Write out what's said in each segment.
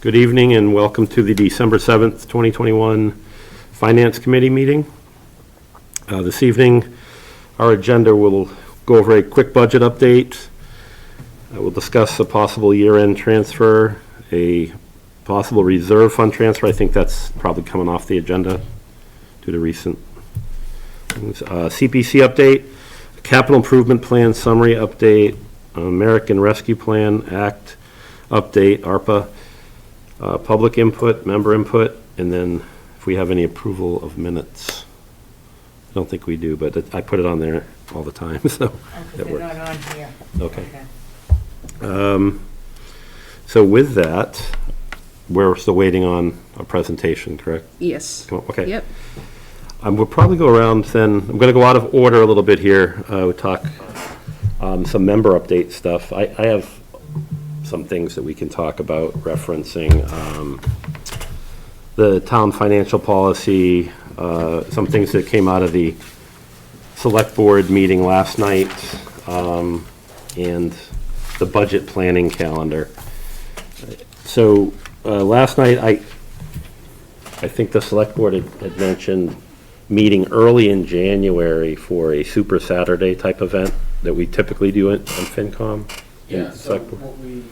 Good evening and welcome to the December 7th, 2021 Finance Committee meeting. This evening, our agenda will go over a quick budget update. We'll discuss a possible year-end transfer, a possible reserve fund transfer. I think that's probably coming off the agenda due to recent things. CPC update, capital improvement plan summary update, American Rescue Plan Act update, ARPA, public input, member input, and then if we have any approval of minutes. I don't think we do, but I put it on there all the time, so They're not on here. Okay. So with that, we're still waiting on a presentation, correct? Yes. Okay. Yep. We'll probably go around then. I'm going to go out of order a little bit here. We'll talk some member update stuff. I have some things that we can talk about referencing the town financial policy, some things that came out of the select board meeting last night, and the budget planning calendar. So last night, I think the select board had mentioned meeting early in January for a Super Saturday type event that we typically do on Fincom. Yeah, so what we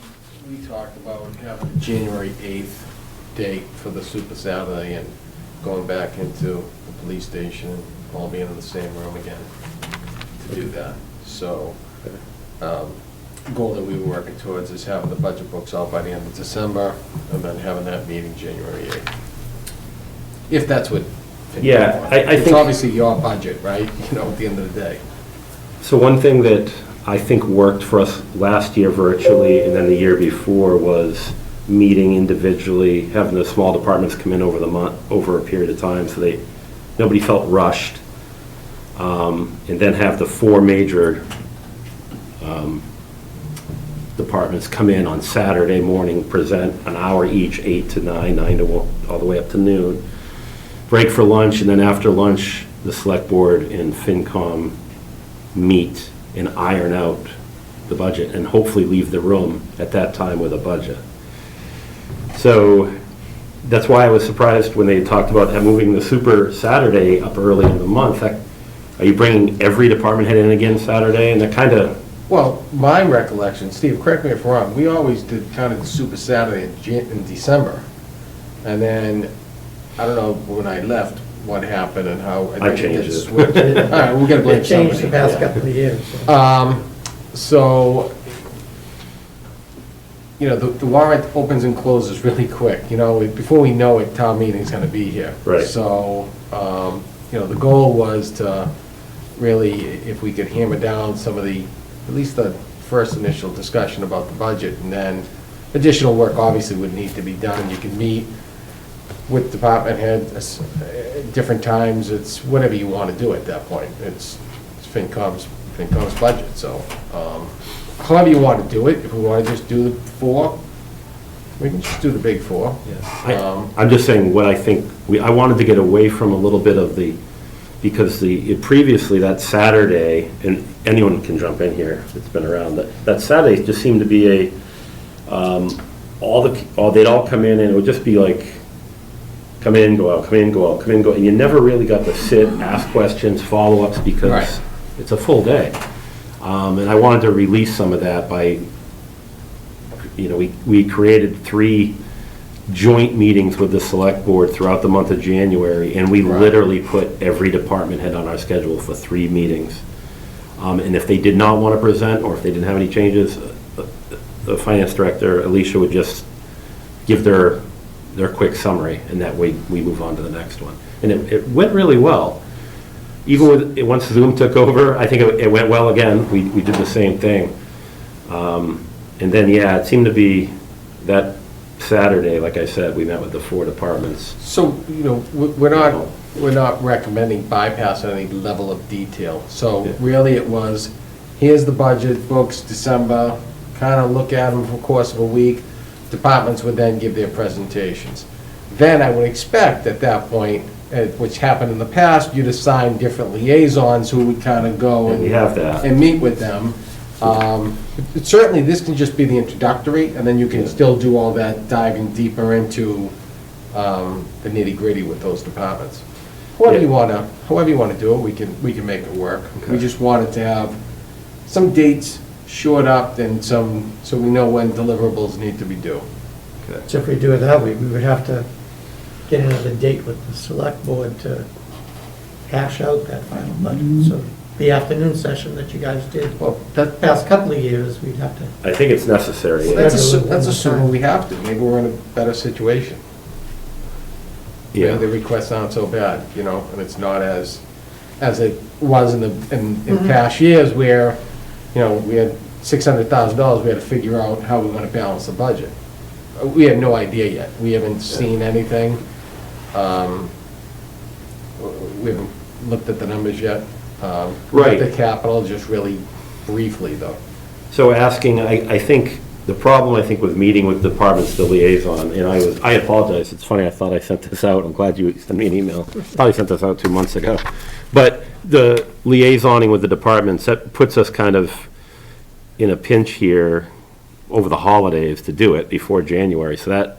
talked about having a January 8th date for the Super Saturday and going back into the police station and all being in the same room again to do that. So, goal that we were working towards is having the budget books out by the end of December and then having that meeting January 8th. If that's what. Yeah, I think it's obviously your budget, right? You know, at the end of the day. so. One thing that I think worked for us last year virtually, and then the year before, was meeting individually, having the small departments come in over the month, over a period of time, so nobody felt rushed, and then have the four major departments come in on Saturday morning, present an hour each, 8 to 9, 9 to all the way up to noon, break for lunch, and then after lunch, the select board and Fincom meet and iron out the budget and hopefully leave the room at that time with a budget. So that's why I was surprised when they talked about moving the Super Saturday up early in the month. Are you bringing every department head in again Saturday? And that kind of... Well, my recollection, Steve, correct me if I'm wrong, we always did kind of the Super Saturday in December. And then, I don't know when I left, what happened and how. I changed it. All right, we're gonna blame somebody. It changed the past couple of years. So, you know, the warrant opens and closes really quick. You know, before we know it, town meeting's gonna be here. Right. So, you know, the goal was to really, if we could hammer down some of the, at least the first initial discussion about the budget, and then additional work obviously would need to be done. You can meet with department heads at different times. It's whatever you want to do at that point. It's Fincom's budget. So however you want to do it, if we want to just do the four, we can just do the big four. I'm just saying what I think, I wanted to get away from a little bit of because previously that Saturday, and anyone can jump in here that's been around, that Saturday just seemed to be they'd all come in and it would just be like, come in, go out, come in, go out, come in, go out. And you never really got to sit, ask questions, follow-ups, because Right. It's a full day. And I wanted to release some of that by, you know, we created 3 joint meetings with the select board throughout the month of January, and we Right. literally put every department head on our schedule for 3 meetings. And if they did not want to present, or if they didn't have any changes, the finance director, Alicia, would just give their quick summary, and that way we move on to the next one. And it went really well. Even once Zoom took over, I think it went well again. We did the same thing. And then, yeah, it seemed to be that Saturday, like I said, we met with the 4 departments. So, you know, we're not recommending bypassing any level of detail. So Yeah. really it was, here's the budget books, December, kind of look at them for the course of a week. Departments would then give their presentations. Then I would expect at that point, which happened in the past, you'd assign different liaisons who would kind of go And we have that. and meet with them. Certainly, this can just be the introductory, and then you can still do all that diving deeper into the nitty-gritty with those departments. However you want to do it, we can make it work. We just wanted to have some dates shored up and so we know when deliverables need to be due. So if we do it that way, we would have to get another date with the select board to hash out that final budget. So the afternoon session that you guys did, Well, past couple of years, we'd have to. I think it's necessary. Well, that's assuming we have to. Maybe we're in a better situation. Yeah. Maybe the requests aren't so bad, and it's not as it was in past years where, we had $600,000, we had to figure out how we want to balance the budget. We have no idea yet. We haven't seen anything. We haven't looked at the numbers yet. Right. The capital, just really briefly, though. So asking, I think, the problem, with meeting with departments, the liaison, and I apologize, it's funny, I thought I sent this out, I'm glad you sent me an email. Probably sent this out 2 months ago. But the liaisoning with the departments, that puts us kind of in a pinch here over the holidays to do it before January, so that,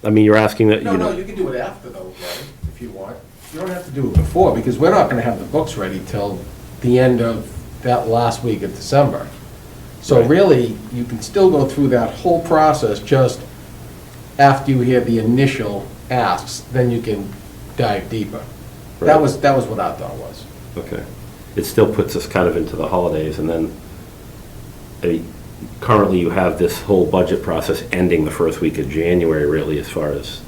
you're asking that, No, you can do it after, though, Gary, if you want. You don't have to do it before, because we're not gonna have the books ready till the end of that last week of December. So Right. really, you can still go through that whole process, just after you hear the initial asks, then you can dive deeper. That Right. was what I thought was. Okay. It still puts us kind of into the holidays, and then, currently you have this whole budget process ending the first week of January, really, as far as,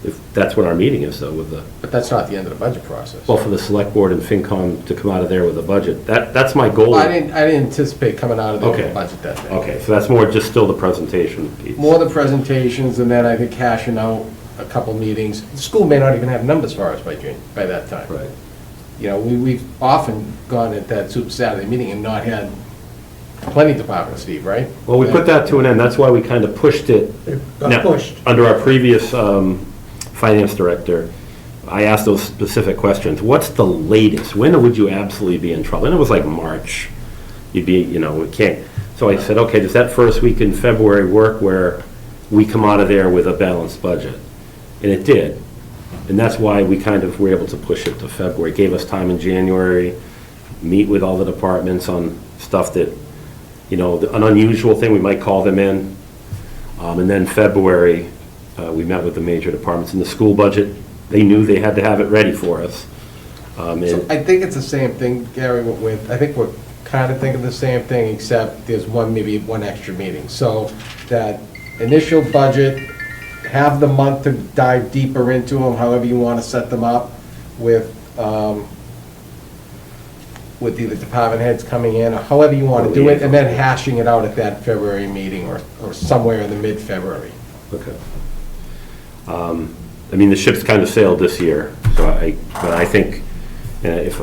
if that's when our meeting is, though, with the, But that's not the end of the budget process. well, for the select board and Fincom to come out of there with a budget. That's my goal. I didn't anticipate coming out of there with Okay. a budget that day. Okay, so that's more just still the presentation piece. More the presentations, and then I think hashing out a couple meetings. The school may not even have numbers for us by that time. Right. We've often gone at that Super Saturday meeting and not had plenty departments, Steve, right? Well, we put that to an end, that's why we kind of pushed it. It got Now, pushed. Under our previous finance director, I asked those specific questions. What's the latest? When would you absolutely be in trouble? And it was like March. You'd be, we can't. So I said, okay, does that first week in February work where we come out of there with a balanced budget? And it did. And that's why we kind of were able to push it to February. It gave us time in January, meet with all the departments on stuff that, an unusual thing, we might call them in. And then February, we met with the major departments. In the school budget, they knew they had to have it ready for us. So I think it's the same thing, Gary, I think we're kind of thinking the same thing, except there's maybe one extra meeting. So that initial budget, have the month to dive deeper into them, however you want to set them up with either department heads coming in, or however you want to do it, and then hashing it out at that February meeting or somewhere in the mid-February. Okay. The ship's kind of sailed this year, so but I think, if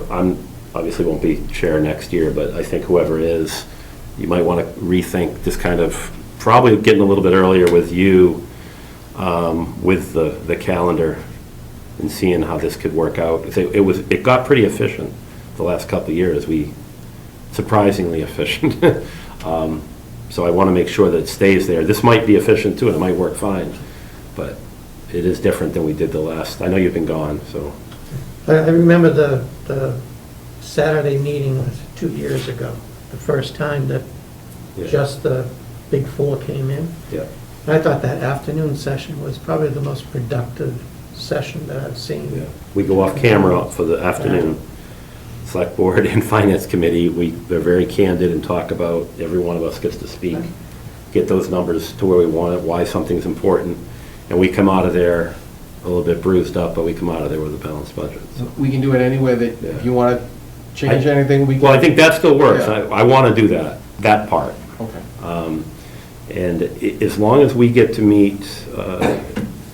obviously won't be chair next year, but I think whoever is, you might want to rethink this kind of, probably getting a little bit earlier with you, with the calendar, and seeing how this could work out. It got pretty efficient the last couple of years, surprisingly efficient. So I want to make sure that it stays there. This might be efficient too, and it might work fine, but it is different than we did the last, I know you've been gone, so. I remember the Saturday meeting was 2 years ago, the first time that Yeah. just the big four came in. Yeah. And I thought that afternoon session was probably the most productive session that I've seen. We go off camera for the afternoon. Select Board and Finance Committee, they're very candid and talk about, every one of us gets to speak, get those numbers to where we want it, why something's important, and we come out of there a little bit bruised up, but we come out of there with a balanced budget. So. We can do it any way that, Yeah. if you want to change anything, we can. Well, I think that still works. Yeah. I want to do that part. Okay. And as long as we get to meet,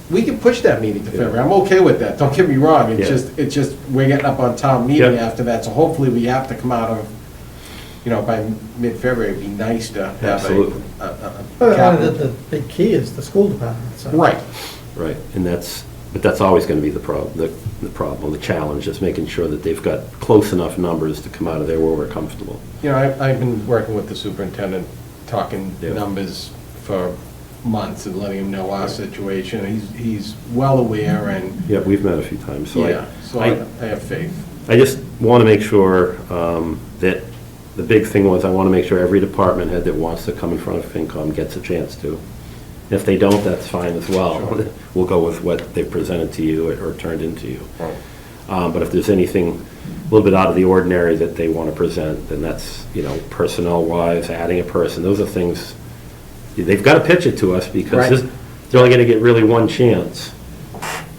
We can push that meeting to February. I'm okay with that. Don't get me wrong. It's just, we're getting up on town meeting Yeah. after that, so hopefully we have to come out of, by mid-February. It'd be nice to have Absolutely. But capital. the big key is the school department. So. Right. right, and that's But that's always going to be the problem, the challenge, is making sure that they've got close enough numbers to come out of there where we're comfortable. You know, I've been working with the superintendent, talking Yeah. numbers for months and letting him know our situation. He's well aware, and, Yeah, we've met a few times, so yeah, so I have faith. I just want to make sure that, the big thing was, I want to make sure every department head that wants to come in front of Fincom gets a chance to. If they don't, that's fine as well. Sure. We'll go with what they've presented to you or turned into you. Right. But if there's anything a little bit out of the ordinary that they want to present, then that's, personnel-wise, adding a person, those are things, they've got to pitch it to us, because Right. they're only going to get really one chance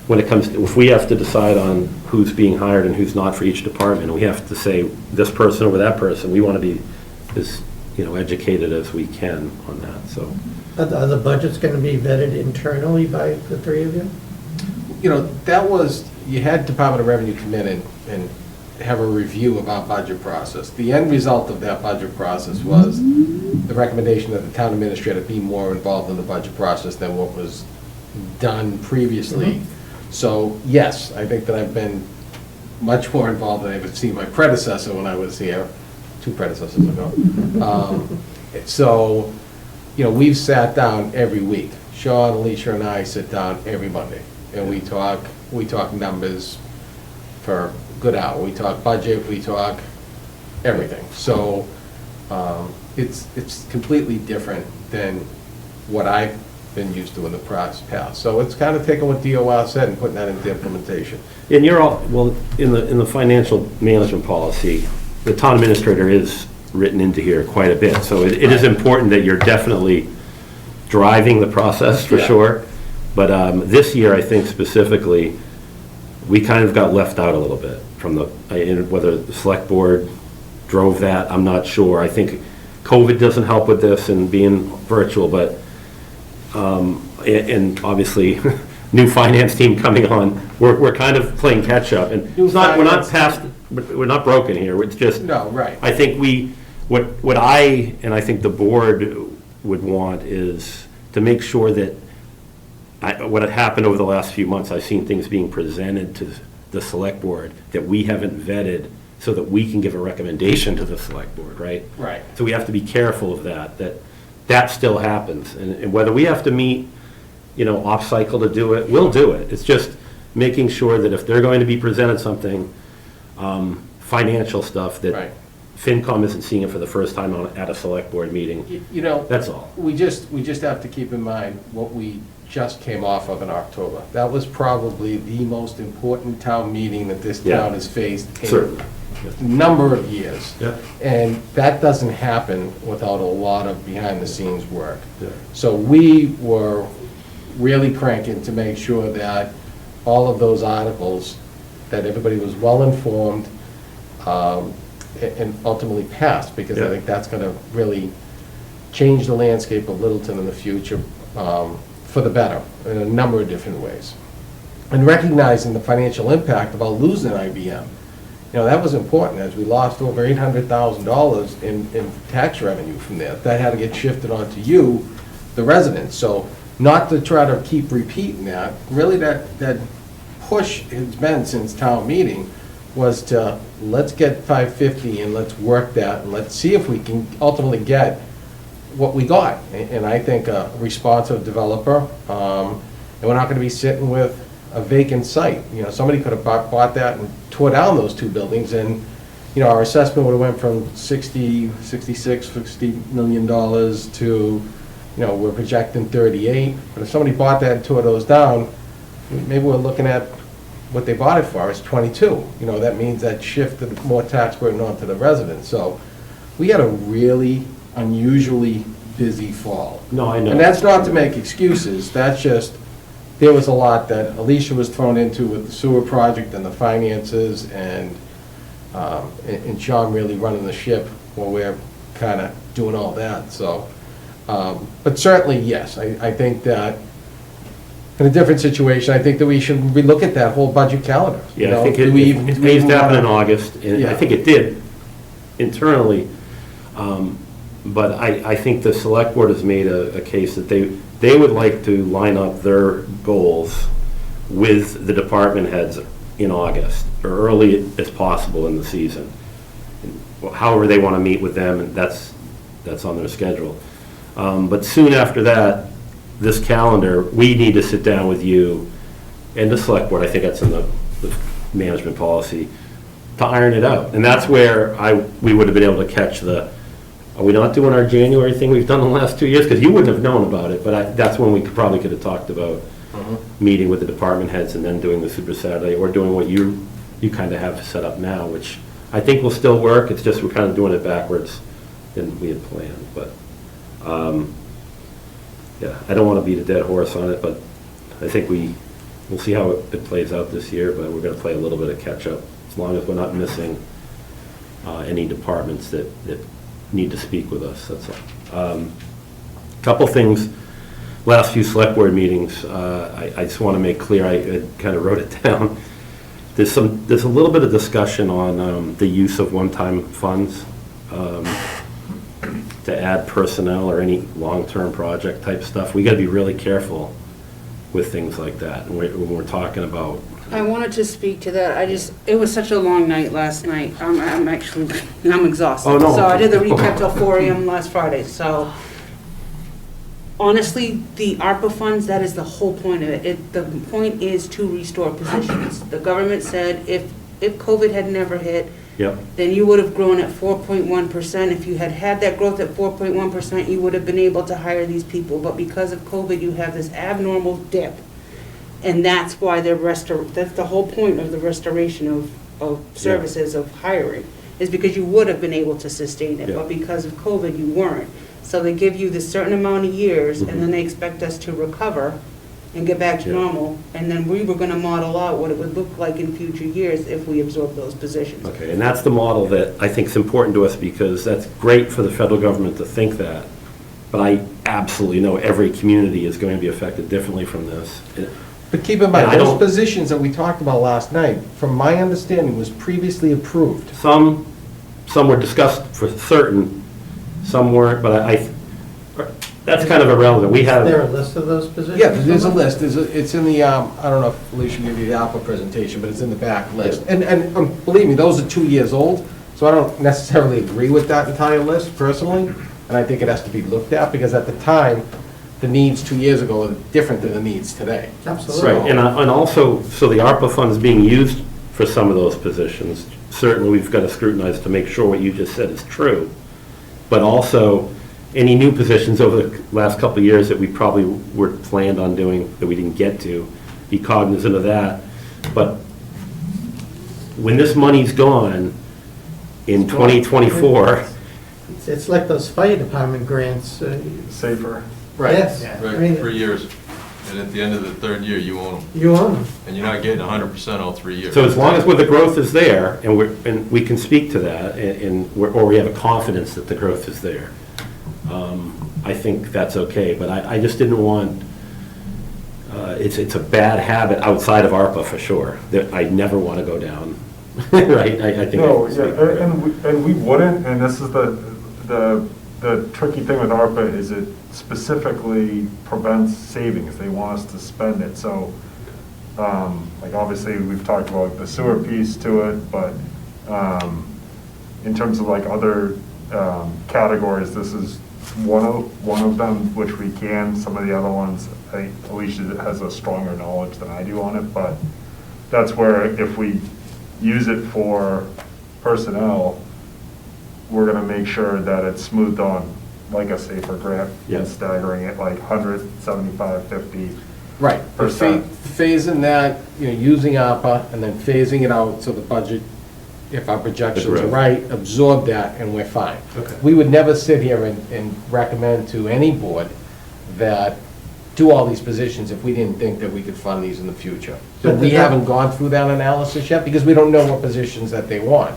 when it comes to, if we have to decide on who's being hired and who's not for each department, we have to say this person over that person, we want to be as, educated as we can on that, so. Are the budgets going to be vetted internally by the three of you? That was, you had Department of Revenue come in and have a review of our budget process. The end result of that budget process was the recommendation that the town administrator be more involved in the budget process than what was done previously. So, yes, I think that I've been much more involved than I would see my predecessor when I was here, 2 predecessors ago. So, we've sat down every week. Sean, Alicia, and I sit down every Monday, and we talk numbers for a good hour. We talk budget, we talk everything. So, it's completely different than what I've been used to in the past. So it's kind of taking what DOR said and putting that into implementation. And you're all, well, in the financial management policy, the town administrator is written into here quite a bit, so it is important that you're definitely driving the process, for Yeah. sure. But this year, I think specifically, we kind of got left out a little bit from whether the select board drove that, I'm not sure. I think COVID doesn't help with this and being virtual, but, and obviously, new finance team coming on, we're kind of playing catch-up, and we're not past, we're not broken here, it's just. No, right. I think what I, and I think the board would want is to make sure that, what had happened over the last few months, I've seen things being presented to the select board that we haven't vetted, so that we can give a recommendation to the select board, right? Right. So we have to be careful of that still happens, and whether we have to meet, off-cycle to do it, we'll do it. It's just making sure that if they're going to be presented something, financial stuff, that Right. FinCom isn't seeing it for the first time at a select board meeting. That's all. We just have to keep in mind what we just came off of in October. That was probably the most important town meeting that this Yeah. town has faced in Certainly. a number of years. Yeah. And that doesn't happen without a lot of behind-the-scenes work. Yeah. So we were really cranking to make sure that all of those articles, that everybody was well-informed, and ultimately passed, because I Yeah. think that's going to really change the landscape of Littleton in the future, for the better, in a number of different ways. And recognizing the financial impact about losing IBM. That was important, as we lost over $800,000 in tax revenue from there. That had to get shifted onto you, the residents. So not to try to keep repeating that, really that push has been since town meeting was to, let's get 550 and let's work that, and let's see if we can ultimately get what we got. And I think a responsive developer, and we're not gonna be sitting with a vacant site. Somebody could have bought that and tore down those 2 buildings, and, our assessment would have went from 60 million dollars to, we're projecting 38. But if somebody bought that and tore those down, maybe we're looking at what they bought it for is 22. That means that shifted more tax burden onto the residents. So we had a really unusually busy fall. No, I know. And that's not to make excuses, that's just, there was a lot that Alicia was thrown into with the sewer project and the finances, and Sean really running the ship while we're kind of doing all that, so. But certainly, yes, I think that in a different situation, I think that we should relook at that whole budget calendar. Yeah, I think Do we- it do we pays to happen in wanna- August, and I Yeah. think it did internally. But I think the select board has made a case that they would like to line up their goals with the department heads in August, or early as possible in the season. However they want to meet with them, and that's on their schedule. But soon after that, this calendar, we need to sit down with you and the select board, I think that's in the management policy, to iron it out. And that's where we would have been able to catch are we not doing our January thing we've done the last 2 years? Because you wouldn't have known about it, but that's when we probably could have talked about meeting with the department heads and then doing the Super Saturday, or doing what you kind of have set up now, which I think will still work. It's just we're kind of doing it backwards than we had planned. But, yeah, I don't want to beat a dead horse on it, but I think we'll see how it plays out this year, but we're going to play a little bit of catch-up, as long as we're not missing any departments that need to speak with us, that's all. Couple things, last few select board meetings, I just want to make clear, I kind of wrote it down. There's a little bit of discussion on the use of one-time funds to add personnel or any long-term project type stuff. We got to be really careful with things like that when we're talking about. I wanted to speak to that. It was such a long night last night. I'm exhausted. Oh, no. So I did the recap till 4 a.m. last Friday. So honestly, the ARPA funds, that is the whole point of it. The point is to restore positions. The government said if COVID had never hit, Yep. then you would have grown at 4.1%. If you had that growth at 4.1%, you would have been able to hire these people. But because of COVID, you have this abnormal dip. And that's why that's the whole point of the restoration of services, of hiring, is because you would have been able to sustain it. Yeah. But because of COVID, you weren't. So they give you this certain amount of years, and then they expect us to recover and get back to Yeah. normal. And then we were going to model out what it would look like in future years if we absorb those positions. Okay, and that's the model that I think is important to us, because that's great for the federal government to think that, but I absolutely know every community is going to be affected differently from this. But keep in mind, And I those don't- positions that we talked about last night, from my understanding, was previously approved. Some were discussed for certain, some weren't, but that's kind of irrelevant. We Is there a have, list of those positions? Yeah, there's a somewhere? list, it's in the, I don't know if Alicia gave you the Alpha presentation, but it's in the back list. And believe me, those are 2 years old, so I don't necessarily agree with that entire list personally, and I think it has to be looked at, because at the time, the needs 2 years ago are different than the needs today. Absolutely. right, and also, so the ARPA funds being used for some of those positions, certainly we've got to scrutinize to make sure what you just said is true, but also, any new positions over the last couple of years that we probably were planned on doing that we didn't get to, be cognizant of that. But when this money's gone in 2024, It's like those fire department grants. Safer. Yes. I mean, Right, 3 years. And at the end of the third year, you own them. You own them. And you're not getting 100% all 3 years. so as long as the growth is there, and we can speak to that, or we have a confidence that the growth is there, I think that's okay. But I just didn't want, it's a bad habit outside of ARPA for sure, that I never want to go down, right? I think. No, I- yeah, and we wouldn't, and this is the tricky thing with ARPA is it specifically prevents savings. They want us to spend it, so, like, obviously, we've talked about the sewer piece to it, but in terms of like other categories, this is one of them, which we can. Some of the other ones, I think Alicia has a stronger knowledge than I do on it, but that's where if we use it for personnel, we're gonna make sure that it's smoothed on like a safer grant, Yeah. and staggering it like 100, 75, 50. Right, but phasing that, using ARPA, and then phasing it out so the budget, if our projections are growth. right, absorb that, and we're fine. Okay. We would never sit here and recommend to any board that do all these positions if we didn't think that we could fund these in the future. So But we the- haven't gone through that analysis yet, because we don't know what positions that they want.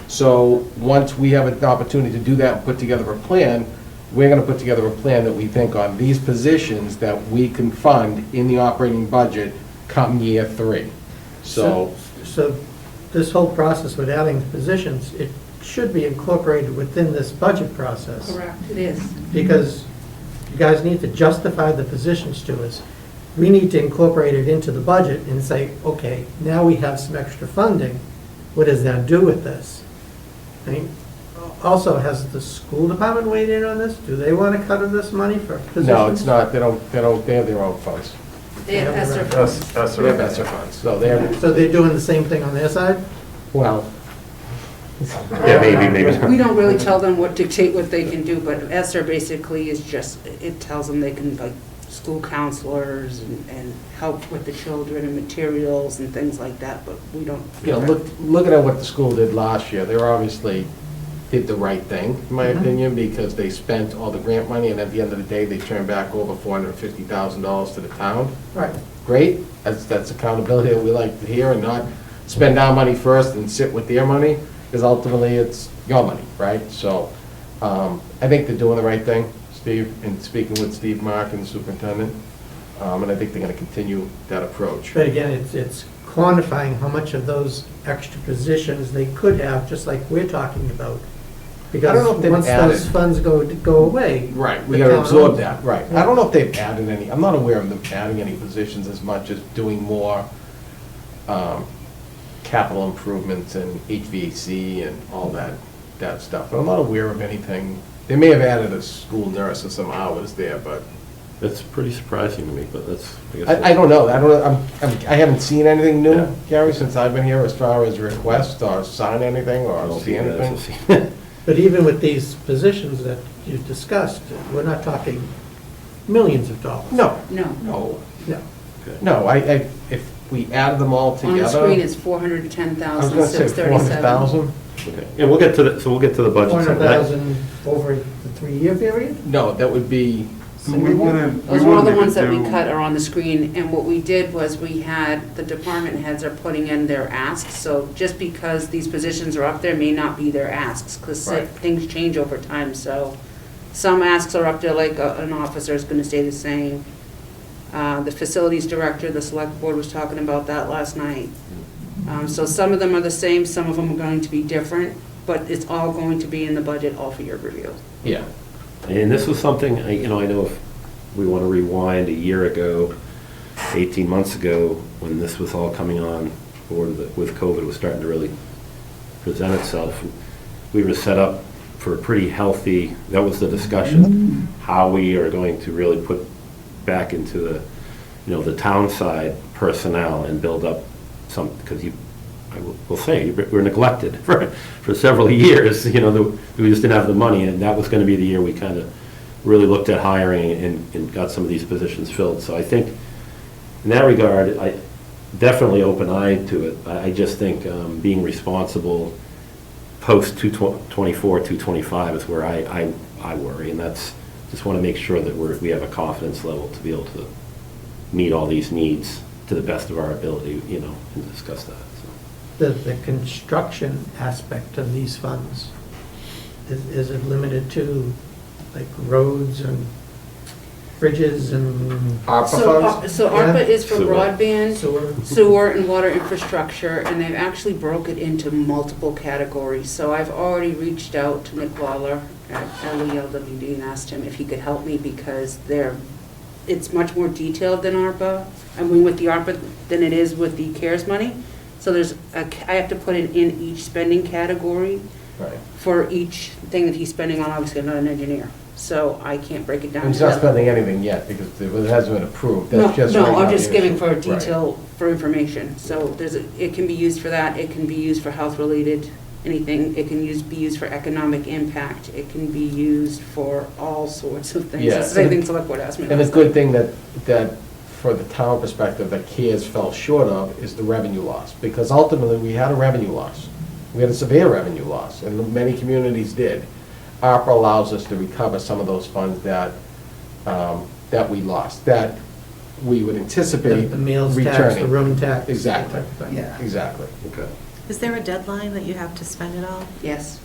So once we have an opportunity to do that and put together a plan, we're gonna put together a plan that we think on these positions that we can fund in the operating budget come year 3. So, So this whole process with adding positions, it should be incorporated within this budget process. Correct, it is. Because you guys need to justify the positions to us. we need to incorporate it into the budget and say, okay, now we have some extra funding. What does that do with this? I mean, also, has the school department weighed in on this? Do they want to cut in this money for positions? No, it's not, they have their own funds. They have ESSER That's, funds. that's They have ESSER funds, so they're, So they're doing the same thing on their side? well, Yeah, maybe We not. don't really tell them what dictate what they can do, but ESSER basically is just, it tells them they can, like, school counselors and help with the children and materials and things like that, but we don't. you know, looking at what the school did last year, they were obviously did the right thing, in my opinion, because they spent all the grant money, and at the end of the day, they turned back over $450,000 to the town. Right. Great, that's accountability that we like to hear, and not spend our money first and sit with their money, because ultimately it's your money, right? So, I think they're doing the right thing, Steve, and speaking with Steve Mark and the superintendent, and I think they're gonna continue that approach. But again, it's quantifying how much of those extra positions they could have, just like we're talking about. I don't know if Because they've once added- those funds go away. Right, we the gotta town absorb owns it. that, right. I don't know if they've added any, I'm not aware of them adding any positions as much as doing more capital improvements and HVAC and all that stuff. But I'm not aware of anything. They may have added a school nurse or some hours there, but That's pretty surprising to me, but that's, I guess. I don't know. I haven't seen anything new, Yeah. Gary, since I've been here as far as requests or sign anything I or don't see think anything. that's- But even with these positions that you discussed, we're not talking millions of dollars. No, No. no, No. no. If we added them all together. On the screen, it's 410,637. 400,000? Okay, and we'll get to the, so we'll get to the budget. some of that. 400,000 over the 3-year period? No, that would be, So we wouldn't. Those were all the ones that we cut are on the screen, and what we did was we had, the department heads are putting in their asks, so just because these positions are up there may not be their asks, because Right. things change over time, so some asks are up there, like an officer is gonna stay the same. The facilities director, the select board was talking about that last night. So some of them are the same, some of them are going to be different, but it's all going to be in the budget, all for your review. yeah. And this was something, I know if we want to rewind a year ago, 18 months ago, when this was all coming on board with COVID, was starting to really present itself. We were set up for a pretty healthy, that was the discussion, how we are going to really put back into the, the town side personnel and build up some, because I will say, we're neglected for several years, we just didn't have the money, and that was going to be the year we kind of really looked at hiring and got some of these positions filled. So I think, in that regard, I definitely open-eyed to it. I just think being responsible post-224, 225 is where I worry, and that's, just want to make sure that we have a confidence level to be able to meet all these needs to the best of our ability, and discuss that. The construction aspect of these funds, is it limited to like roads and bridges and ARPA So, funds? so ARPA is for Sewer. broadband, sewer? sewer and water infrastructure, and they've actually broke it into multiple categories. So I've already reached out to Nick Waller at LELWD and asked him if he could help me, because it's much more detailed than ARPA, with the ARPA than it is with the CARES money. So I have to put it in each spending category Right. for each thing that he's spending on. Obviously, I'm not an engineer, so I can't break it down. And he's to not that. spending anything yet, because it hasn't been approved. No, That's just right no, now I'm just the giving issue. for Right. detail, for information. So it can be used for that, it can be used for health-related, anything. It can be used for economic impact, it can be used for all sorts of things. Yeah, That's the same thing Select Board asked me. And the last good time. thing that, for the town perspective, that CARES fell short of is the revenue loss, because ultimately, we had a revenue loss. We had a severe revenue loss, and many communities did. ARPA allows us to recover some of those funds that we lost, that we would anticipate The meals tax, returning. the room tax. Exactly. that type of thing. Yeah. Exactly. Okay. Is there a deadline that you have to spend it all? Yes,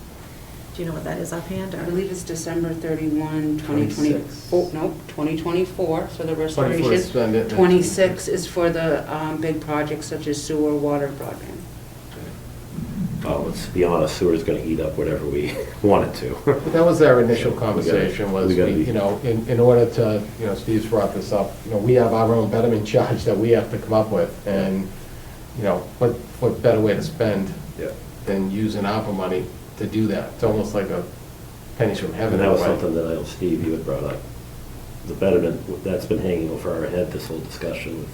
Do you know what that is offhand, I or? believe it's December 31, 2024, nope, 2024 for the restoration. Spend it. 26 is for the big projects such as sewer, water, broadband. oh, let's be honest, sewer's gonna eat up whatever we want it to. That was our initial conversation, was, we gotta be- you know, in order to, you know, Steve's brought this up, you know, we have our own betterment charge that we have to come up with, and, you know, what better way to spend Yeah. than using ARPA money to do that? It's almost like a pennies from heaven. And that was in a way. something that I know Steve, you had brought up. The betterment, that's been hanging over our head, this whole discussion.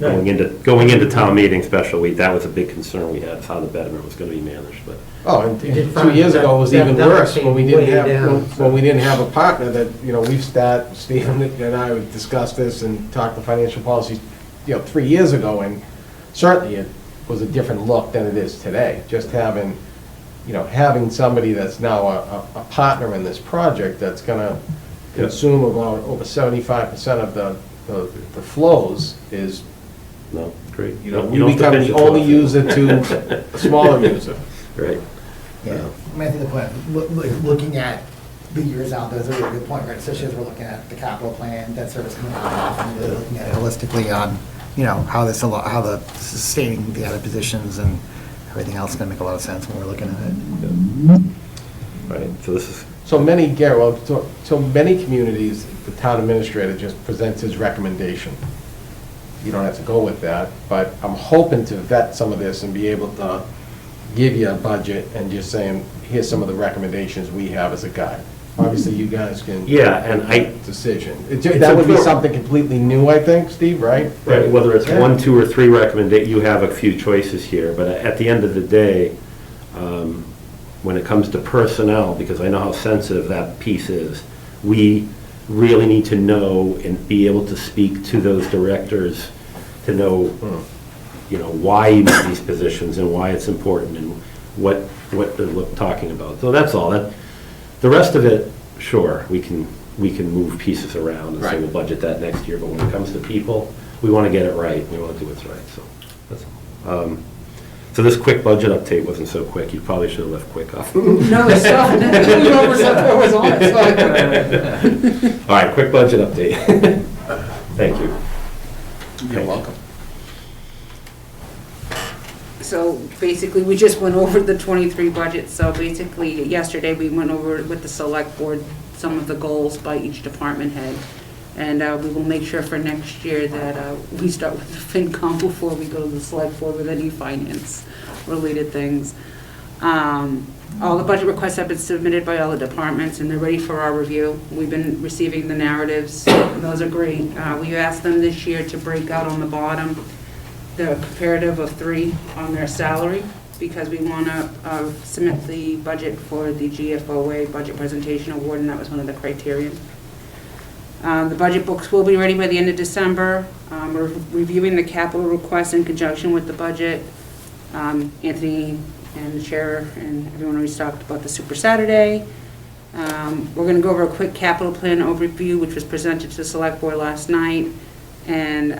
Going into town meeting special week, that was a big concern we had, is how the betterment was gonna be managed, but. Oh, and We did 2 find years ago, it was that even number worse, when we came didn't way have, down, when we didn't have a partner that, you know, Steve and I would discuss this and talk the financial policies, you know, 3 years ago, and certainly it was a different look than it is today. Just having, you know, having somebody that's now a partner in this project that's gonna consume about over 75% of the flows is, No, great. you know, don't we have to become pinch the it only off. user to a smaller user. Right. Yeah, I mean, I think the point, looking at the years out, there's a really good point, right? Especially as we're looking at the capital plan, debt service coming off, and really looking at it holistically on, you know, how the sustaining the other positions and everything else is gonna make a lot of sense when we're looking at it. Right, so this is, So many, Gary, well, so many communities, the town administrator just presents his recommendation. You don't have to go with that, but I'm hoping to vet some of this and be able to give you a budget and just saying, here's some of the recommendations we have as a guide. Obviously, you guys can. Yeah, and make a decision. That would be important. something completely new, I think, Steve, right? right, whether it's Yeah. 1, 2, or 3 you have a few choices here, but at the end of the day, when it comes to personnel, because I know how sensitive that piece is, we really need to know and be able to speak to those directors to know, you know, why you need these positions and why it's important and what they're talking about. So that's all. The rest of it, sure, we can move pieces around and say Right. we'll budget that next year, but when it comes to people, we want to get it right. We want to do what's right, so that's all. So this quick budget update wasn't so quick. You probably should have left quick off. No, it's not, whoever said that was on it, so. All right, quick budget update. Thank you. You're welcome. So basically, we just went over the '23 budget, so basically, yesterday, we went over with the select board some of the goals by each department head. And we will make sure for next year that we start with the Fincom before we go to the select board with any finance-related things. All the budget requests have been submitted by all the departments, and they're ready for our review. We've been receiving the narratives, and those are great. We asked them this year to break out on the bottom the comparative of 3 on their salary, because we want to submit the budget for the GFOA Budget Presentation Award, and that was one of the criteria. The budget books will be ready by the end of December. We're reviewing the capital requests in conjunction with the budget. Anthony and the chair and everyone already talked about the Super Saturday. We're going to go over a quick capital plan overview, which was presented to the select board last night. And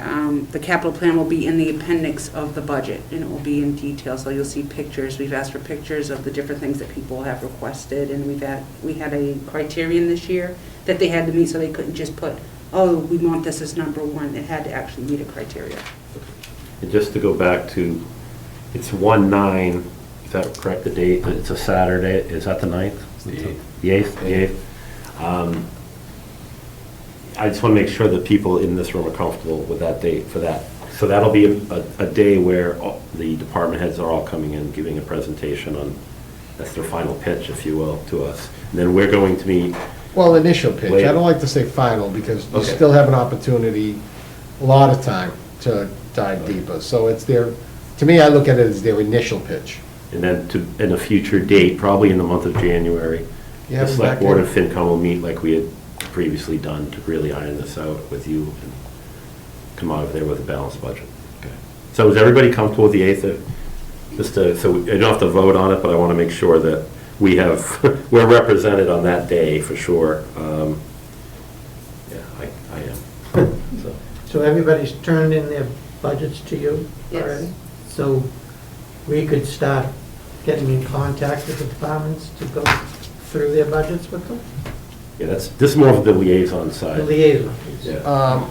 the capital plan will be in the appendix of the budget, and it will be in detail, so you'll see pictures. We've asked for pictures of the different things that people have requested, and we had a criterion this year that they had to meet, so they couldn't just put, oh, we want this as number 1. It had to actually meet a criteria. And just to go back to, it's 1/9, is that correct, the date? It's a Saturday, is that the 9th? The 8th? The 8th. I just want to make sure that people in this room are comfortable with that date for that. So that'll be a day where the department heads are all coming in, giving a presentation on, that's their final pitch, if you will, to us. And then we're going to meet. Well, initial pitch, Wait. I don't like to say final, because you Okay. still have an opportunity, a lot of time, to dive deeper. So it's to me, I look at it as their initial pitch. And then in a future date, probably in the month of January, You the have them select back board in. and FinCom will meet like we had previously done to really iron this out with you and come out of there with a balanced budget. Okay. So is everybody comfortable with the 8th? So I don't have to vote on it, but I want to make sure that we're represented on that day for sure. Yeah, I am. So. So everybody's turned in their budgets to you Yes. already? So we could start getting in contact with the departments to go through their budgets with them? Yeah, this is more of the liaison The side. liaison piece. Yeah.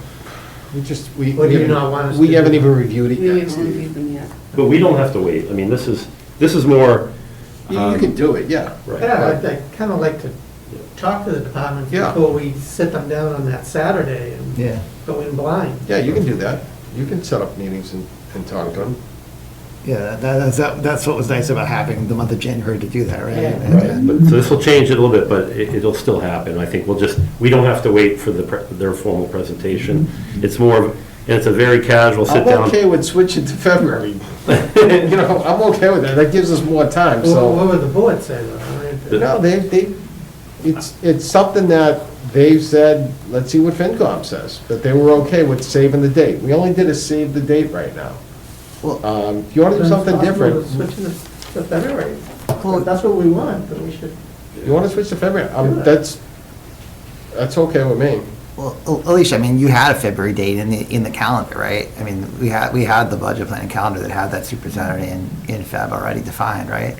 Or do you not want us We to haven't do- even reviewed it We yet. haven't reviewed them yet. But we don't have to wait. I mean, this is This is more, You can do it, yeah. right. Yeah, I'd kind of like to talk to the departments Yeah. before we sit them down on that Saturday and Yeah. go in blind. Yeah, you can do that. You can set up meetings and talk to them. Yeah, that's what was nice about having the month of January to do that, right? Yeah. And- Right, but, so this will change it a little bit, but it'll still happen. I think we don't have to wait for their formal presentation. It's more, of and it's a very casual sit I'm down. okay with switching to February. You know, I'm okay with that. That gives us more time, Well, so. what would the board say though? No, it's something that they've said, let's see what Fincom says, that they were okay with saving the date. We only did a save the date right now. Well, If you want to do something different, Switching to February. Well- If that's what we want, then we should. you want to switch to February, that's okay with me. well, Alicia, I mean, you had a February date in the calendar, right? I mean, we had the budget planning calendar that had that Super Saturday in Feb already defined, right?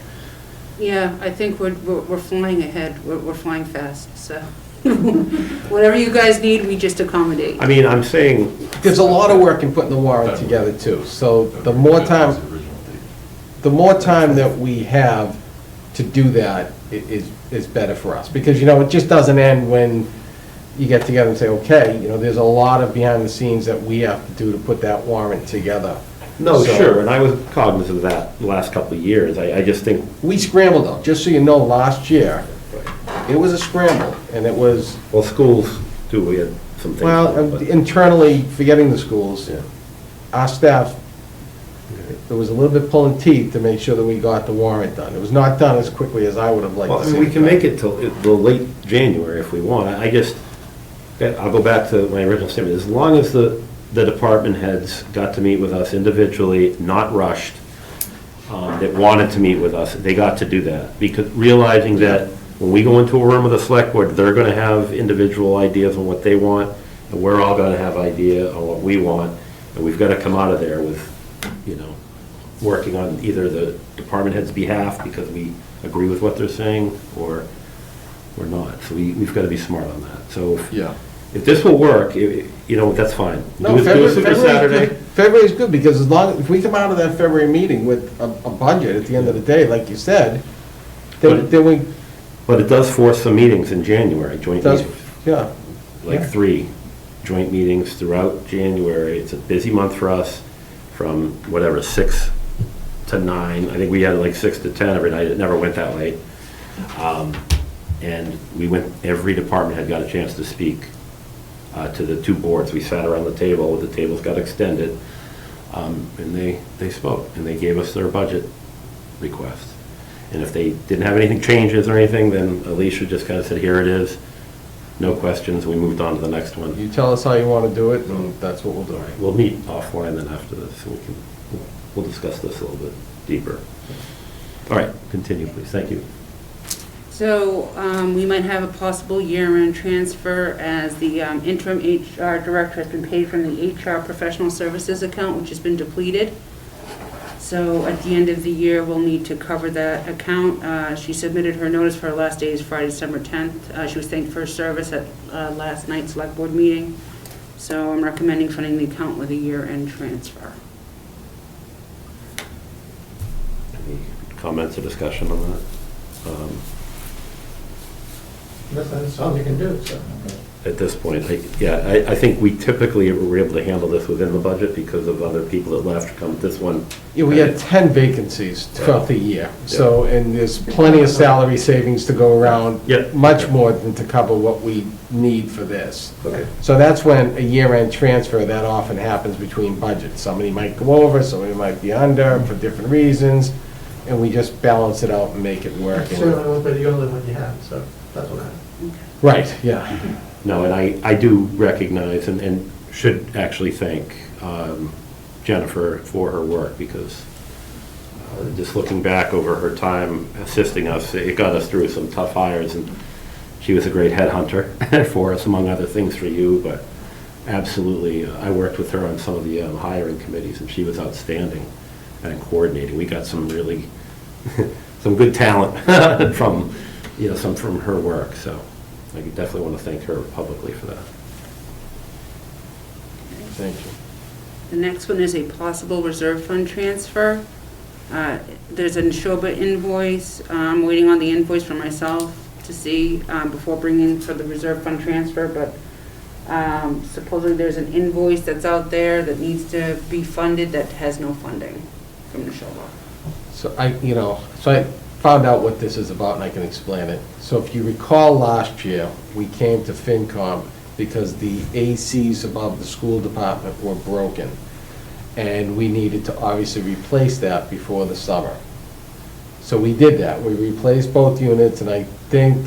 Yeah, I think we're flying ahead, we're flying fast, so. Whatever you guys need, we just accommodate. I mean, I'm saying, There's a lot of work in putting the warrant together too, so the more time that we have to do that is better for us. Because, you know, it just doesn't end when you get together and say, okay, you know, there's a lot of behind the scenes that we have to do to put that warrant together. no, So- sure, and I was cognizant of that the last couple of years. I just think, We scrambled though, just so you know, last year, it was a scramble, and it was, well, schools too, we had some things. well, but- internally, forgetting the schools, Yeah. our staff, there was a little bit pulling teeth to make sure that we got the warrant done. It was not done as quickly as I would have liked Well, to I see. mean, we can make it till the late January if we want. I'll go back to my original statement. As long as the department heads got to meet with us individually, not rushed, that wanted to meet with us, they got to do that. Because realizing that when we go into a room with a select board, they're gonna have individual ideas on what they want, and we're all gonna have idea on what we want, and we've gotta come out of there with, you know, working on either the department head's behalf because we agree with what they're saying, or not. So we've gotta be smart on that. So Yeah. if this will work, you know, that's fine. No, Do it Super Saturday. February's good, because if we come out of that February meeting with a budget at the end of the day, like you said, then we, But it does force some meetings in January, joint does, meetings, yeah. like Yeah. 3 joint meetings throughout January. It's a busy month for us, from whatever, 6 to 9. I think we had like 6 to 10 every night. It never went that late. And every department had got a chance to speak to the 2 boards. We sat around the table, the tables got extended, and they spoke, and they gave us their budget request. And if they didn't have anything changes or anything, then Alicia just kind of said, here it is, no questions, we moved on to the next one. You tell us how you want to do it, and that's what we'll do. We'll meet offline then after this, and we'll discuss this a little bit deeper. All right, continue, please, thank you. So, we might have a possible year-end transfer as the interim HR director has been paid from the HR professional services account, which has been depleted. So at the end of the year, we'll need to cover that account. She submitted her notice for her last day is Friday, December 10th. She was thanked for her service at last night's select board meeting. So I'm recommending funding the account with a year-end transfer. Any comments or discussion on that? That's all you can do, so. At this point, I think we typically were able to handle this within the budget because of other people that left. This one. Yeah, we had 10 vacancies throughout the year, so, and there's plenty of salary savings to go around. Yep. Much more than to cover what we need for this. Okay. So that's when a year-end transfer, that often happens between budgets. Somebody might go over, somebody might be under for different reasons, and we just balance it out and make it work. Certainly won't be the only one you have, so that's what I. Right, yeah. No, and I do recognize and should actually thank Jennifer for her work, because just looking back over her time assisting us, it got us through some tough hires, and she was a great headhunter for us, among other things for you, but absolutely, I worked with her on some of the hiring committees, and she was outstanding at coordinating. We got some really, some good talent from, some from her work, so I definitely want to thank her publicly for that. Thank you. The next one is a possible reserve fund transfer. There's a Neshoba invoice, I'm waiting on the invoice for myself to see before bringing for the reserve fund transfer, but supposedly there's an invoice that's out there that needs to be funded that has no funding from Neshoba. So I found out what this is about and I can explain it. So if you recall last year, we came to Fincom because the ACs above the school department were broken. And we needed to obviously replace that before the summer. So we did that. We replaced both units, and I think,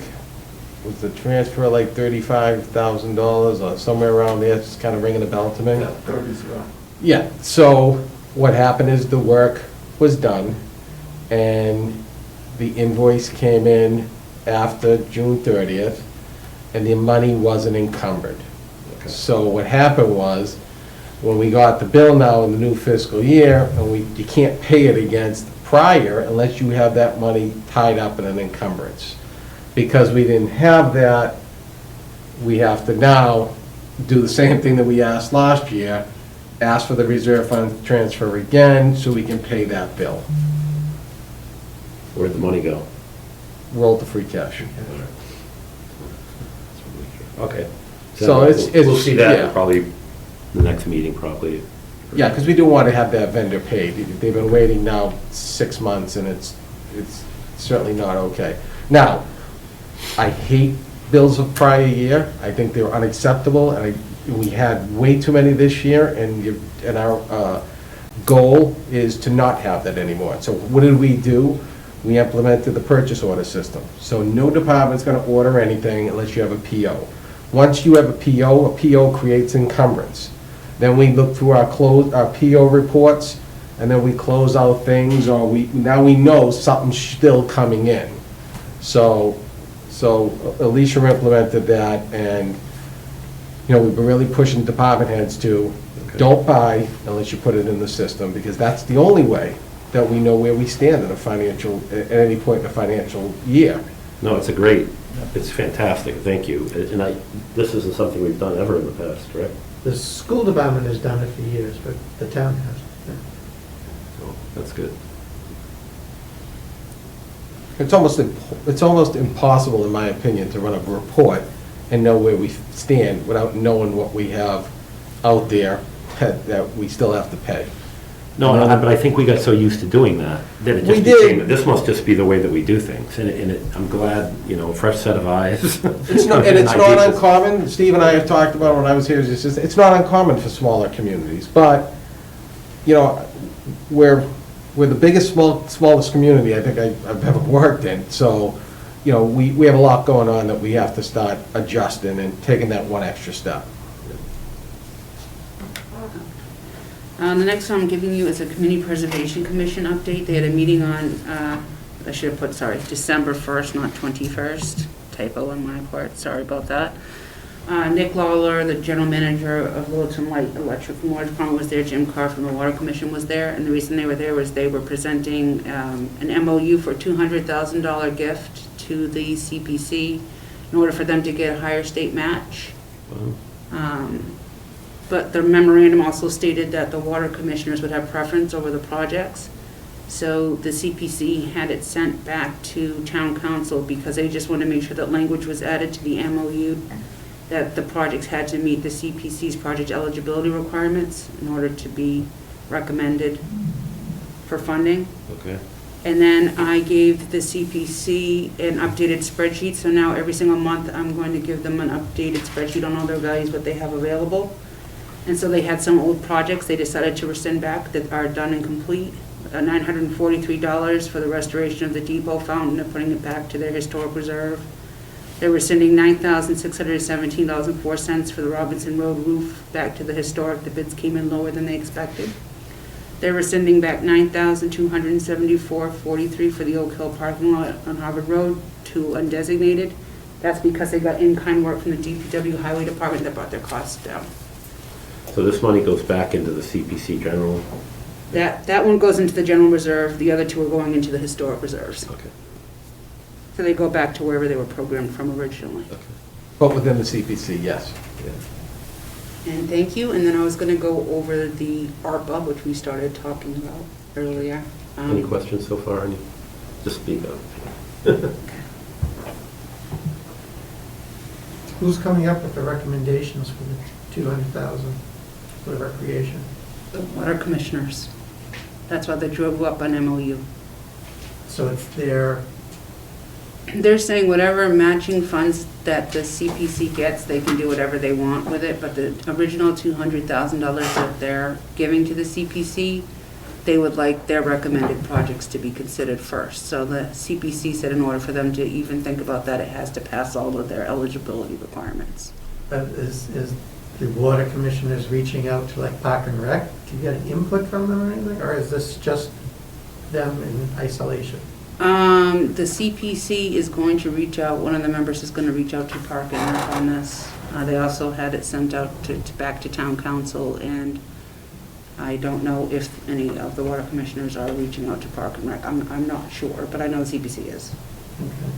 was the transfer like $35,000 or somewhere around there? It's kind of ringing a bell to me. Yeah, 30s, Yeah, so what happened is the work was done, and the invoice came in after June 30th, and the money wasn't encumbered. So what happened was, when we got the bill now in the new fiscal year, and you can't pay it against prior unless you have that money tied up in an encumbrance. Because we didn't have that, we have to now do the same thing that we asked last year, ask for the reserve fund transfer again so we can pay that bill. Where'd the money go? Roll to free cash. Okay. So it's- We'll see that yeah. in probably the next meeting, probably. Yeah, because we do want to have that vendor paid. They've been waiting now 6 months, and it's certainly not okay. Now, I hate bills of prior year. I think they're unacceptable, and we had way too many this year, and our goal is to not have that anymore. So what did we do? We implemented the purchase order system. So no department's going to order anything unless you have a PO. Once you have a PO creates encumbrance. Then we look through our PO reports, and then we close out things, or now we know something's still coming in. So Alicia implemented that, and, we've been really pushing department heads to, don't buy unless you put it in the system, because that's the only way that we know where we stand at any point in a financial year. No, it's fantastic, thank you. And this isn't something we've done ever in the past, correct? The school department has done it for years, but the town has. So, that's good. It's almost impossible, in my opinion, to run a report and know where we stand without knowing what we have out there that we still have to pay. No, but I think we got so used to doing that it We just did. became, this must just be the way that we do things. And I'm glad, a fresh set of eyes. It's not uncommon. Steve and I have talked about when I was here, it's not uncommon for smaller communities, but, we're the biggest, smallest community I think I've ever worked in, so, we have a lot going on that we have to start adjusting and taking that one extra step. The next one I'm giving you is a Community Preservation Commission update. They had a meeting on, I should have put, December 1st, not 21st. Typo on my part, sorry about that. Nick Lawler, the general manager of Littleton Light Electric from Water Department was there. Jim Carr from the Water Commission was there. And the reason they were there was they were presenting an MOU for a $200,000 gift to the CPC in order for them to get a higher state match. But the memorandum also stated that the water commissioners would have preference over the projects. So the CPC had it sent back to town council because they just wanted to make sure that language was added to the MOU, that the projects had to meet the CPC's project eligibility requirements in order to be recommended for funding. Okay. And then I gave the CPC an updated spreadsheet, so now every single month I'm going to give them an updated spreadsheet on all their values, what they have available. And so they had some old projects they decided to rescind back that are done and complete. $943 for the restoration of the depot fountain and putting it back to their historic reserve. They're rescinding $9,617.04 for the Robinson Road roof back to the historic. The bids came in lower than they expected. They're rescinding back $9,274.43 for the Oak Hill parking lot on Harvard Road to undesignated. That's because they got in-kind work from the DPW Highway Department that brought their costs down. So this money goes back into the CPC general? That one goes into the general reserve, the other two are going into the historic reserves. Okay. So they go back to wherever they were programmed from originally. Okay. But within the CPC, yes. Yeah. And thank you, and then I was gonna go over the ARPA, which we started talking about. earlier. Any questions so far? Just speak up. Who's coming up with the recommendations for the 200,000 for the recreation? The water commissioners. That's why they drove up on MOU. So it's their, They're saying whatever matching funds that the CPC gets, they can do whatever they want with it, but the original $200,000 that they're giving to the CPC, they would like their recommended projects to be considered first. So the CPC said in order for them to even think about that, it has to pass all of their eligibility requirements. is the water commissioners reaching out to like Park and Rec to get input from them or anything? Or is this just them in isolation? The CPC is going to reach out, one of the members is going to reach out to Park and Rec on this. They also had it sent out back to town council, and I don't know if any of the water commissioners are reaching out to Park and Rec. I'm not sure, but I know the CPC is. Okay.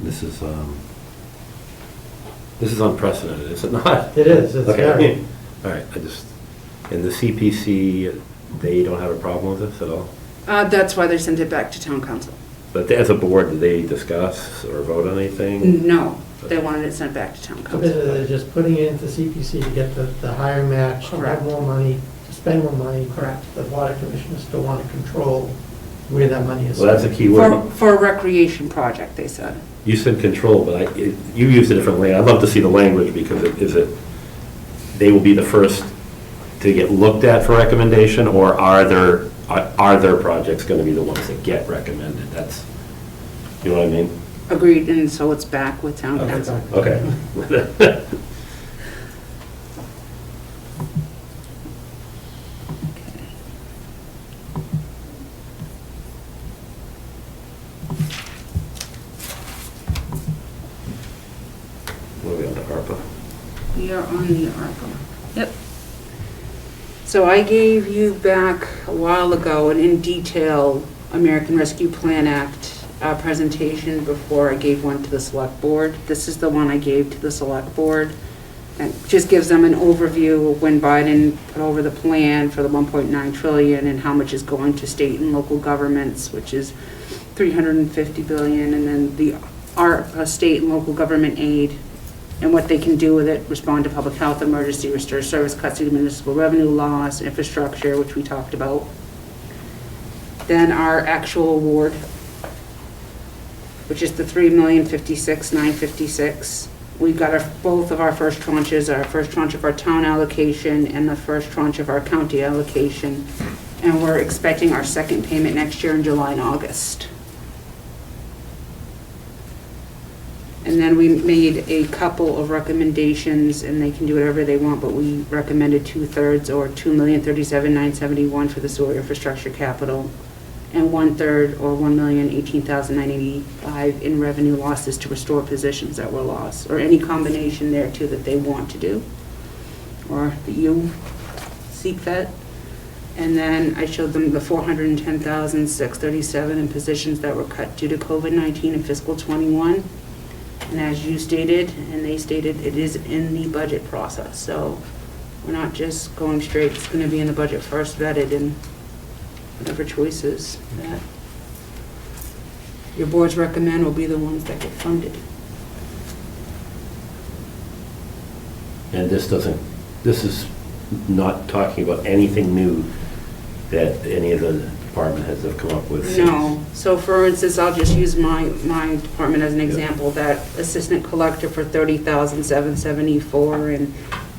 This is unprecedented, is it not? It is, it's Okay. very. All right, and the CPC, they don't have a problem with this at all? That's why they sent it back to town council. But as a board, did they discuss or vote on anything? No, they wanted it sent back to town So basically, council. they're just putting it into CPC to get the higher match, to Correct. have more money, to spend more money. Correct. The water commissioners still want to control where that money is. Well, that's a key word. For a recreation project, they said. You said control, but you used a different language. I'd love to see the language, because they will be the first to get looked at for recommendation, or are their projects going to be the ones that get recommended? That's, you know what I mean? Agreed, and so it's back with town Okay. council. Okay. What are we on to ARPA? We are on the ARPA. Yep. So I gave you back a while ago an in detail American Rescue Plan Act presentation before I gave one to the select board. This is the one I gave to the select board. And just gives them an overview of when Biden put over the plan for the 1.9 trillion and how much is going to state and local governments, which is 350 billion, and then the ARPA, state and local government aid, and what they can do with it: respond to public health emergency, restore service cuts to municipal revenue loss, infrastructure, which we talked about. Then our actual award, which is the $3,056,956. We got both of our first tranches, our first tranche of our town allocation and the first tranche of our county allocation. And we're expecting our second payment next year in July and August. And then we made a couple of recommendations, and they can do whatever they want, but we recommended 2/3 or $2,037,971 for the sewer infrastructure capital, and 1/3 or $1,018,985 in revenue losses to restore positions that were lost, or any combination there too that they want to do, or that you seek that. And then I showed them the $410,637 in positions that were cut due to COVID-19 in fiscal '21. And as you stated, and they stated, it is in the budget process. So we're not just going straight, it's going to be in the budget first, vetted, and whatever choices that your boards recommend will be the ones that get funded. And this is not talking about anything new that any of the department heads have come up with since. No. So for instance, I'll just use my department as an example, that assistant collector for $30,774 and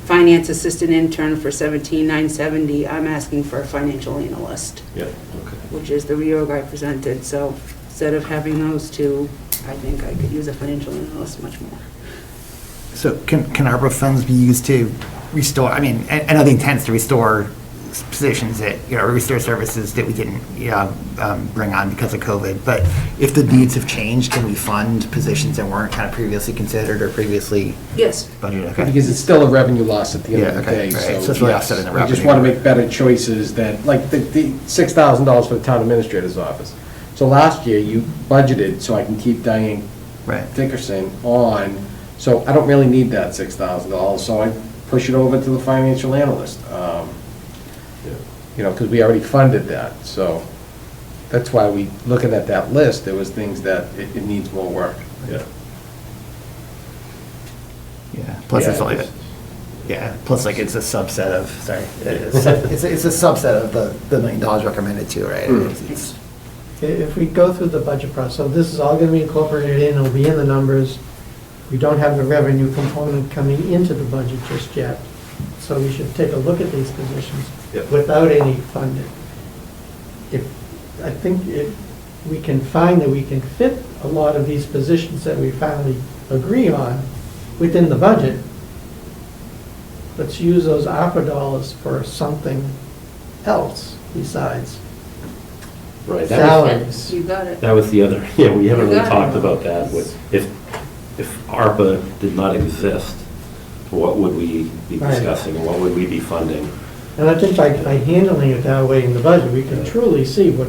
finance assistant intern for $17,970. I'm asking for a financial analyst, Yeah, okay. which is the reorg I presented. So instead of having those two, I think I could use a financial analyst much more. So can ARPA funds be used to restore, I mean, I know the intent is to restore positions that, restore services that we didn't bring on because of COVID, but if the needs have changed, can we fund positions that weren't kind of previously considered or previously Yes. budgeted? Okay. Because it's still a revenue loss at the end of Yeah, the okay, day, right. so. So it's really yes, offsetting the We just revenue. want to make better choices that, like the $6,000 for the town administrator's office. So last year, you budgeted so I can keep Diane Right. Dickerson on, so I don't really need that $6,000, so I push it over to the financial analyst. You know, because we already funded that, so that's why we, looking at that list, there was things that it needs more work. Yeah. Yeah, plus it's Yeah, only, it's- yeah, plus like it's a subset of, sorry, it's a subset of the $1 million recommended too, right? It's- If we go through the budget process, so this is all gonna be incorporated in, it'll be in the numbers. We don't have the revenue component coming into the budget just yet, so we should take a look at these positions Yep. without any funding. I think we can find that we can fit a lot of these positions that we finally agree on within the budget. Let's use those ARPA dollars for something else besides Right. salaries. You got it. That was the other, yeah, we haven't You really got it. talked about that. If ARPA did not exist, what would we be Right. discussing, and what would we be funding? And I think by handling it that way in the budget, we can truly see what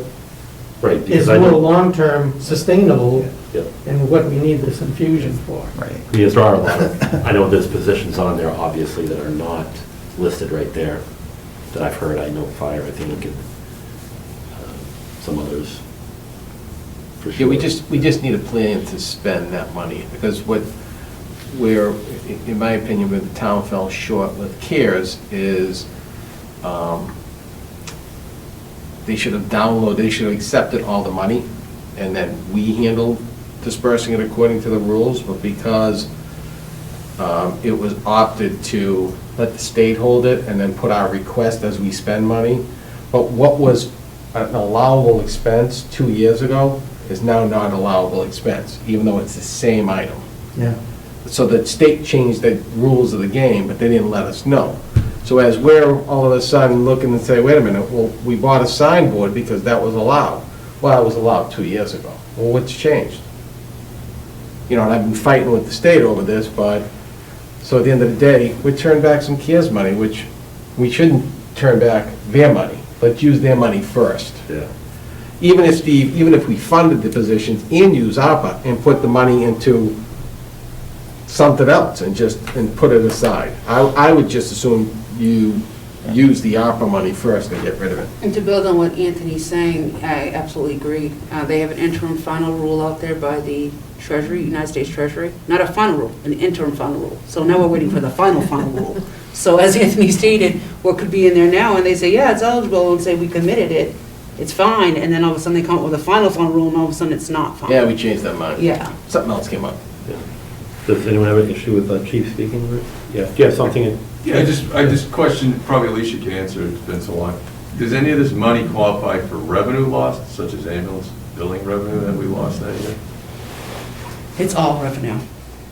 Right, is because I more know, long-term sustainable yeah, and what we need this infusion for. Right. because there are a lot of, I know there's positions on there, obviously, that are not listed right there, that I've heard. I know fire, I think, and some others, for sure. Yeah, we just need a plan to spend that money, because where, in my opinion, where the town fell short with CARES is, they should have accepted all the money, and then we handled dispersing it according to the rules, but because it was opted to let the state hold it and then put our request as we spend money, but what was an allowable expense 2 years ago is now not allowable expense, even though it's the same item. Yeah. So the state changed the rules of the game, but they didn't let us know. So as we're all of a sudden looking and say, wait a minute, well, we bought a signboard because that was allowed. Well, it was allowed 2 years ago. Well, what's changed? You know, and I've been fighting with the state over this, but, so at the end of the day, we turned back some CARES money, which we shouldn't turn back their money. Let's use their money first. Yeah. Even if we funded the positions and use ARPA and put the money into something else and put it aside. I would just assume you use the ARPA money first and get rid of it. And to build on what Anthony's saying, I absolutely agree. They have an interim final rule out there by the Treasury, United States Treasury. Not a final rule, an interim final rule. So now we're waiting for the final rule. So as Anthony stated, what could be in there now, and they say, yeah, it's eligible, and say we committed it, it's fine, and then all of a sudden they come up with a final rule, and all of a sudden it's not fine. Yeah, we changed that money. Yeah. Something else came up. Yeah. Does anyone have an issue with the chief speaking? Yeah, do you have something? Yeah, I just question, probably Alicia can answer, it's been so long. Does any of this money qualify for revenue lost, such as ambulance billing revenue that we lost that year? It's all revenue.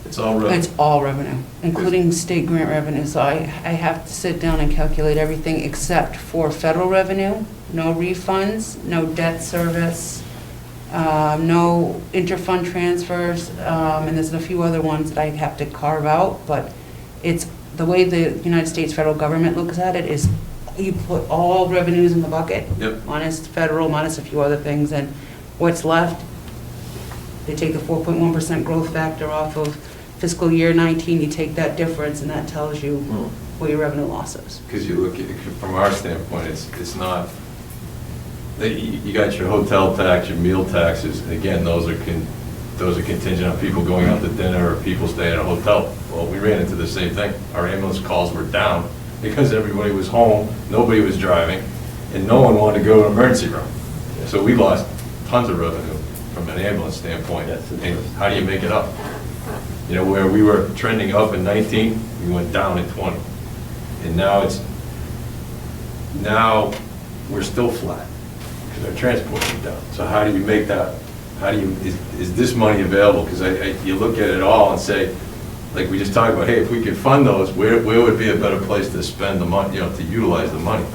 It's all revenue? It's all revenue, including state grant revenue. So I have to sit down and calculate everything except for federal revenue, no refunds, no debt service, no interfund transfers, and there's a few other ones that I have to carve out, but it's, the way the United States federal government looks at it is you put all revenues in the bucket, Yep. minus federal, minus a few other things, and what's left, they take the 4.1% growth factor off of fiscal year 19, you take that difference, and that tells you what your revenue loss is. Because you look at, from our standpoint, it's not, you got your hotel tax, your meal taxes, and again, those are contingent on people going out to dinner or people staying at a hotel. Well, we ran into the same thing. Our ambulance calls were down because everybody was home, nobody was driving, and no one wanted to go to an emergency room. So we lost tons of revenue from an ambulance standpoint. That's And interesting. how do you make it up? You know, where we were trending up in 19, we went down in 20. And now we're still flat because our transport went down. So how do you make that, is this money available? Because you look at it all and say, like we just talked about, hey, if we could fund those, where would be a better place to spend the money, you know, to utilize the money?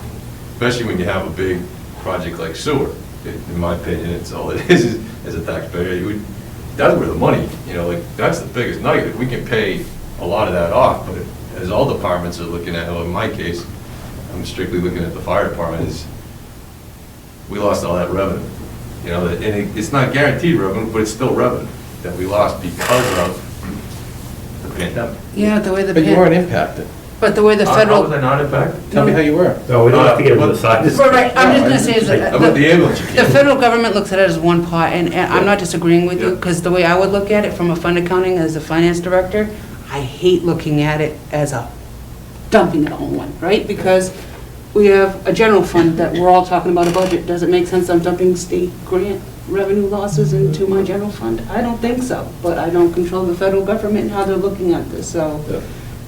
Especially when you have a big project like sewer. In my opinion, it's all it is as a taxpayer. That's where the money, you know, like, that's the biggest nugget. We can pay a lot of that off, but as all departments are looking at, well, in my case, I'm strictly looking at the fire department, is we lost all that revenue. You know, and it's not guaranteed revenue, but it's still revenue that we lost because of the pandemic. Yeah, the way the But you weren't impacted. But the way the How federal. was I not in fact? Tell me how you were. No, we don't have to get into the size. Right, I'm just gonna say is How that about the ambulance? You the can't- federal government looks at it as one pot, and I'm not disagreeing with you, Yeah. because the way I would look at it from a fund accounting as a finance director, I hate looking at it as a dumping it all in one, right? Because we have a general fund that we're all talking about a budget. Does it make sense I'm dumping state grant revenue losses into my general fund? I don't think so, but I don't control the federal government and how they're looking at this, so Yeah.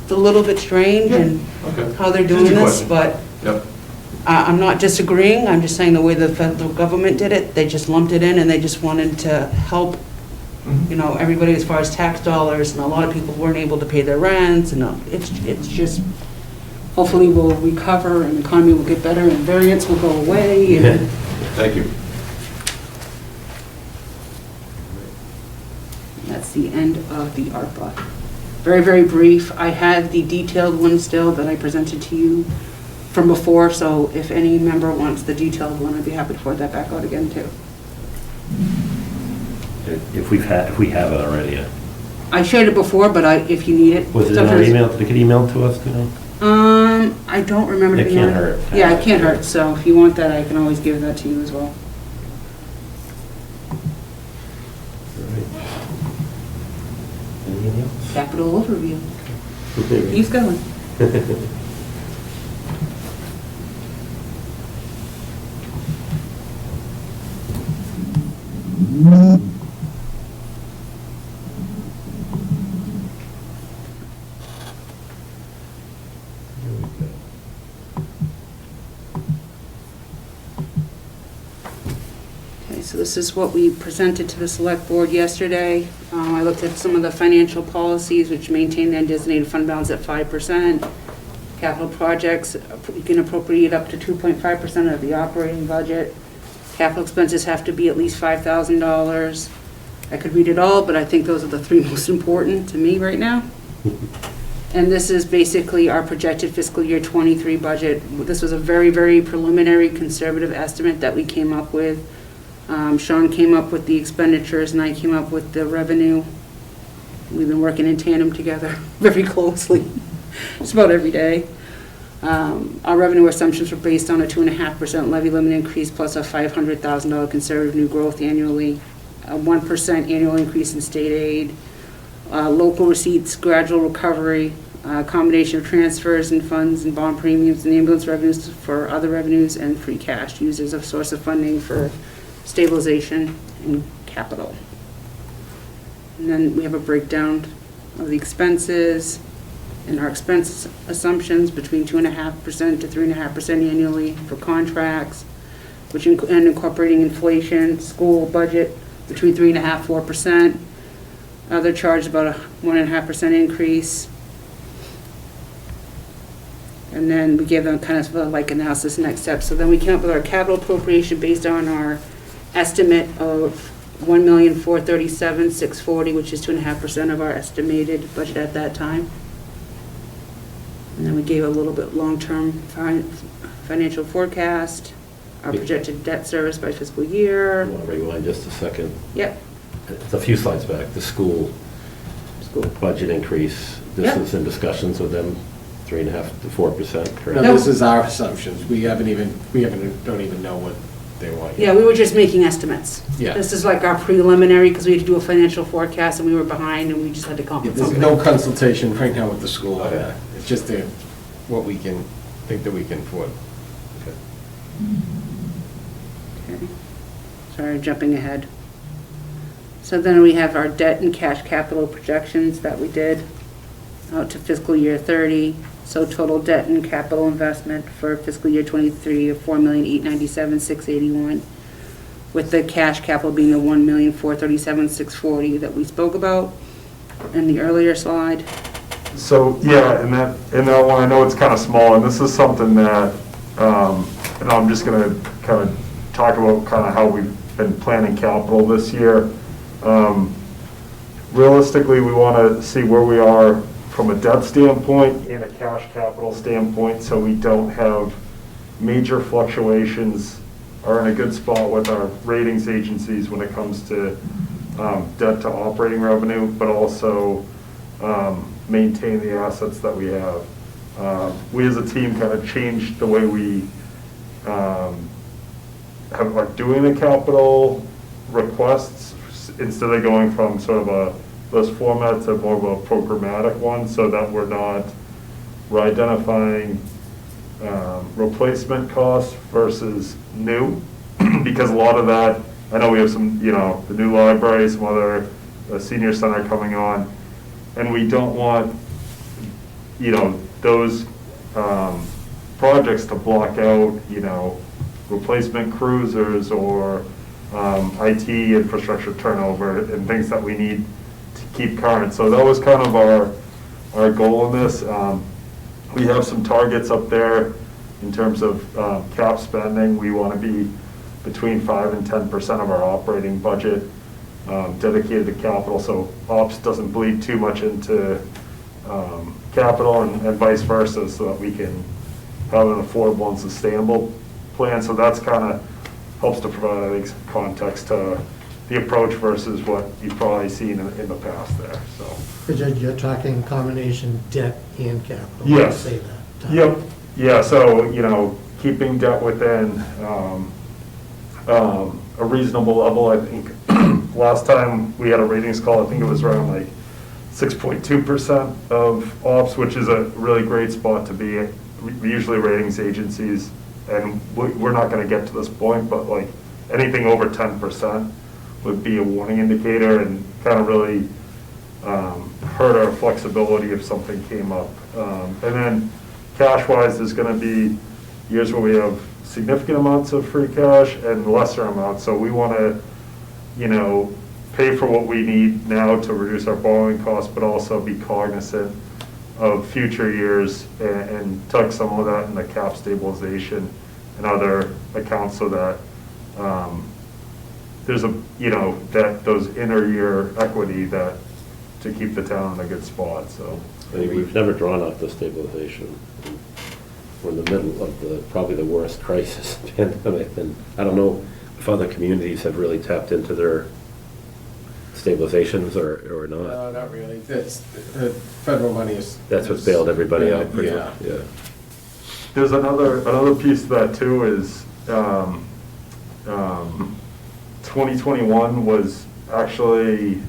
it's a little bit strange and Okay. how they're Just a doing this, question. but Yep. I'm not disagreeing, I'm just saying the way the federal government did it, they just lumped it in and they just wanted to help, you know, everybody as far as tax dollars, and a lot of people weren't able to pay their rents, and it's just, hopefully we'll recover and the economy will get better and variance will go away and Thank you. that's the end of the ARPA. Very, very brief, I had the detailed one still that I presented to you from before, so if any member wants the detailed one, I'd be happy to forward that back out again too. If we have it already. I shared it before, but if you need it. Was it in our sometimes- email? Did it get emailed to us, you know? I don't remember. It to be can't honest. hurt. Yeah, it can't hurt, so if you want that, I can always give that to you as well. Anything else? Capital overview. He's going. Okay, so this is what we presented to the select board yesterday. I looked at some of the financial policies which maintain their designated fund balance at 5%. Capital projects, you can appropriate up to 2.5% of the operating budget. Capital expenses have to be at least $5,000. I could read it all, but I think those are the three most important to me right now. And this is basically our projected fiscal year '23 budget. This was a very, very preliminary conservative estimate that we came up with. Sean came up with the expenditures and I came up with the revenue. We've been working in tandem together very closely, just about every day. Our revenue assumptions were based on a 2.5% levy limit increase plus a $500,000 conservative new growth annually, a 1% annual increase in state aid, local receipts, gradual recovery, a combination of transfers and funds and bond premiums and ambulance revenues for other revenues, and free cash used as a source of funding for stabilization and capital. And then we have a breakdown of the expenses and our expense assumptions between 2.5% to 3.5% annually for contracts, which and incorporating inflation, school budget between 3.5% 4%. Other charge about a 1.5% increase. And then we gave them kind of like analysis next step. So then we came up with our capital appropriation based on our estimate of $1,437,640, which is 2.5% of our estimated budget at that time. And then we gave a little bit long-term financial forecast, our projected debt service by fiscal I year. want to rewind just a second. Yep. It's a few slides back, the school budget increase. This Yep. is in discussions with them, 3.5% to 4%, No, correct? this is our assumptions. We don't even know what they want yet. Yeah, we were just making estimates. Yeah. This is like our preliminary, because we had to do a financial forecast and we were behind and we just had to come up with There's something. no consultation right now with the school on Okay. that. It's just what we can, think that we can afford. Okay. Okay. Sorry, jumping ahead. So then we have our debt and cash capital projections that we did out to fiscal year 30. So total debt and capital investment for fiscal year 23 of $4,897,681, with the cash capital being the $1,437,640 that we spoke about in the earlier slide. So, yeah, in that one, I know it's kind of small, and this is something that, and I'm just gonna kind of talk about kind of how we've been planning capital this year. Realistically, we want to see where we are from a debt standpoint and a cash capital standpoint, so we don't have major fluctuations, are in a good spot with our ratings agencies when it comes to debt to operating revenue, but also maintain the assets that we have. we as a team kind of changed the way we are doing the capital requests, instead of going from sort of a list format to more of a programmatic one, so that we're identifying replacement costs versus new, because a lot of that, I know we have some, the new library, some other senior center coming on, and we don't want, those projects to block out, replacement cruisers or IT infrastructure turnover and things that we need to keep current. So that was kind of our goal in this. We have some targets up there in terms of cap spending. We want to be between 5 and 10% of our operating budget dedicated to capital, so ops doesn't bleed too much into capital and vice versa, so that we can have an affordable and sustainable plan. So that's kind of helps to provide, I think, some context to the approach versus what you've probably seen in the past there, so. Because you're talking combination debt and capital. Yes. Say that. Yep, yeah, so, keeping debt within a reasonable level, I think. Last time we had a ratings call, I think it was around like 6.2% of ops, which is a really great spot to be. Usually ratings agencies, and we're not gonna get to this point, but like anything over 10% would be a warning indicator and kind of really hurt our flexibility if something came up. And then cash-wise, there's gonna be years where we have significant amounts of free cash and lesser amounts, so we wanna, pay for what we need now to reduce our borrowing costs, but also be cognizant of future years and tuck some of that in the cap stabilization and other accounts, so that there's those inner year equity that to keep the town in a good spot, so. I mean, we've never drawn off the stabilization. We're in the middle of probably the worst crisis pandemic, and I don't know if other communities have really tapped into their stabilizations or not. No, not really. That's, federal money is. That's what's bailed everybody out pretty Yeah. much, yeah. There's another piece of that too is 2021 was actually,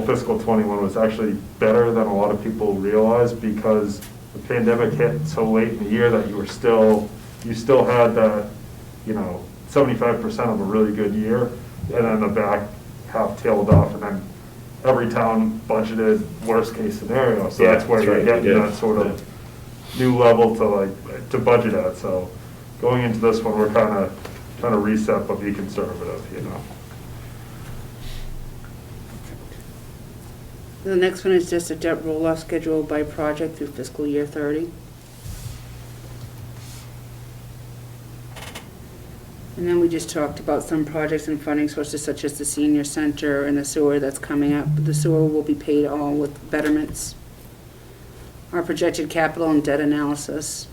fiscal 21 was actually better than a lot of people realized, because the pandemic hit so late in the year that you still had that, 75% of a really good year, and then the back half tailed off, and then every town budgeted worst case scenario, so Yeah, that's where that's you're right, getting we did. that sort of new level to budget at. So going into this one, we're kind of trying to reset but be conservative, The next one is just a debt roll-off schedule by project through fiscal year 30. And then we just talked about some projects and funding sources such as the senior center and the sewer that's coming up. The sewer will be paid all with betterments. Our projected capital and debt analysis.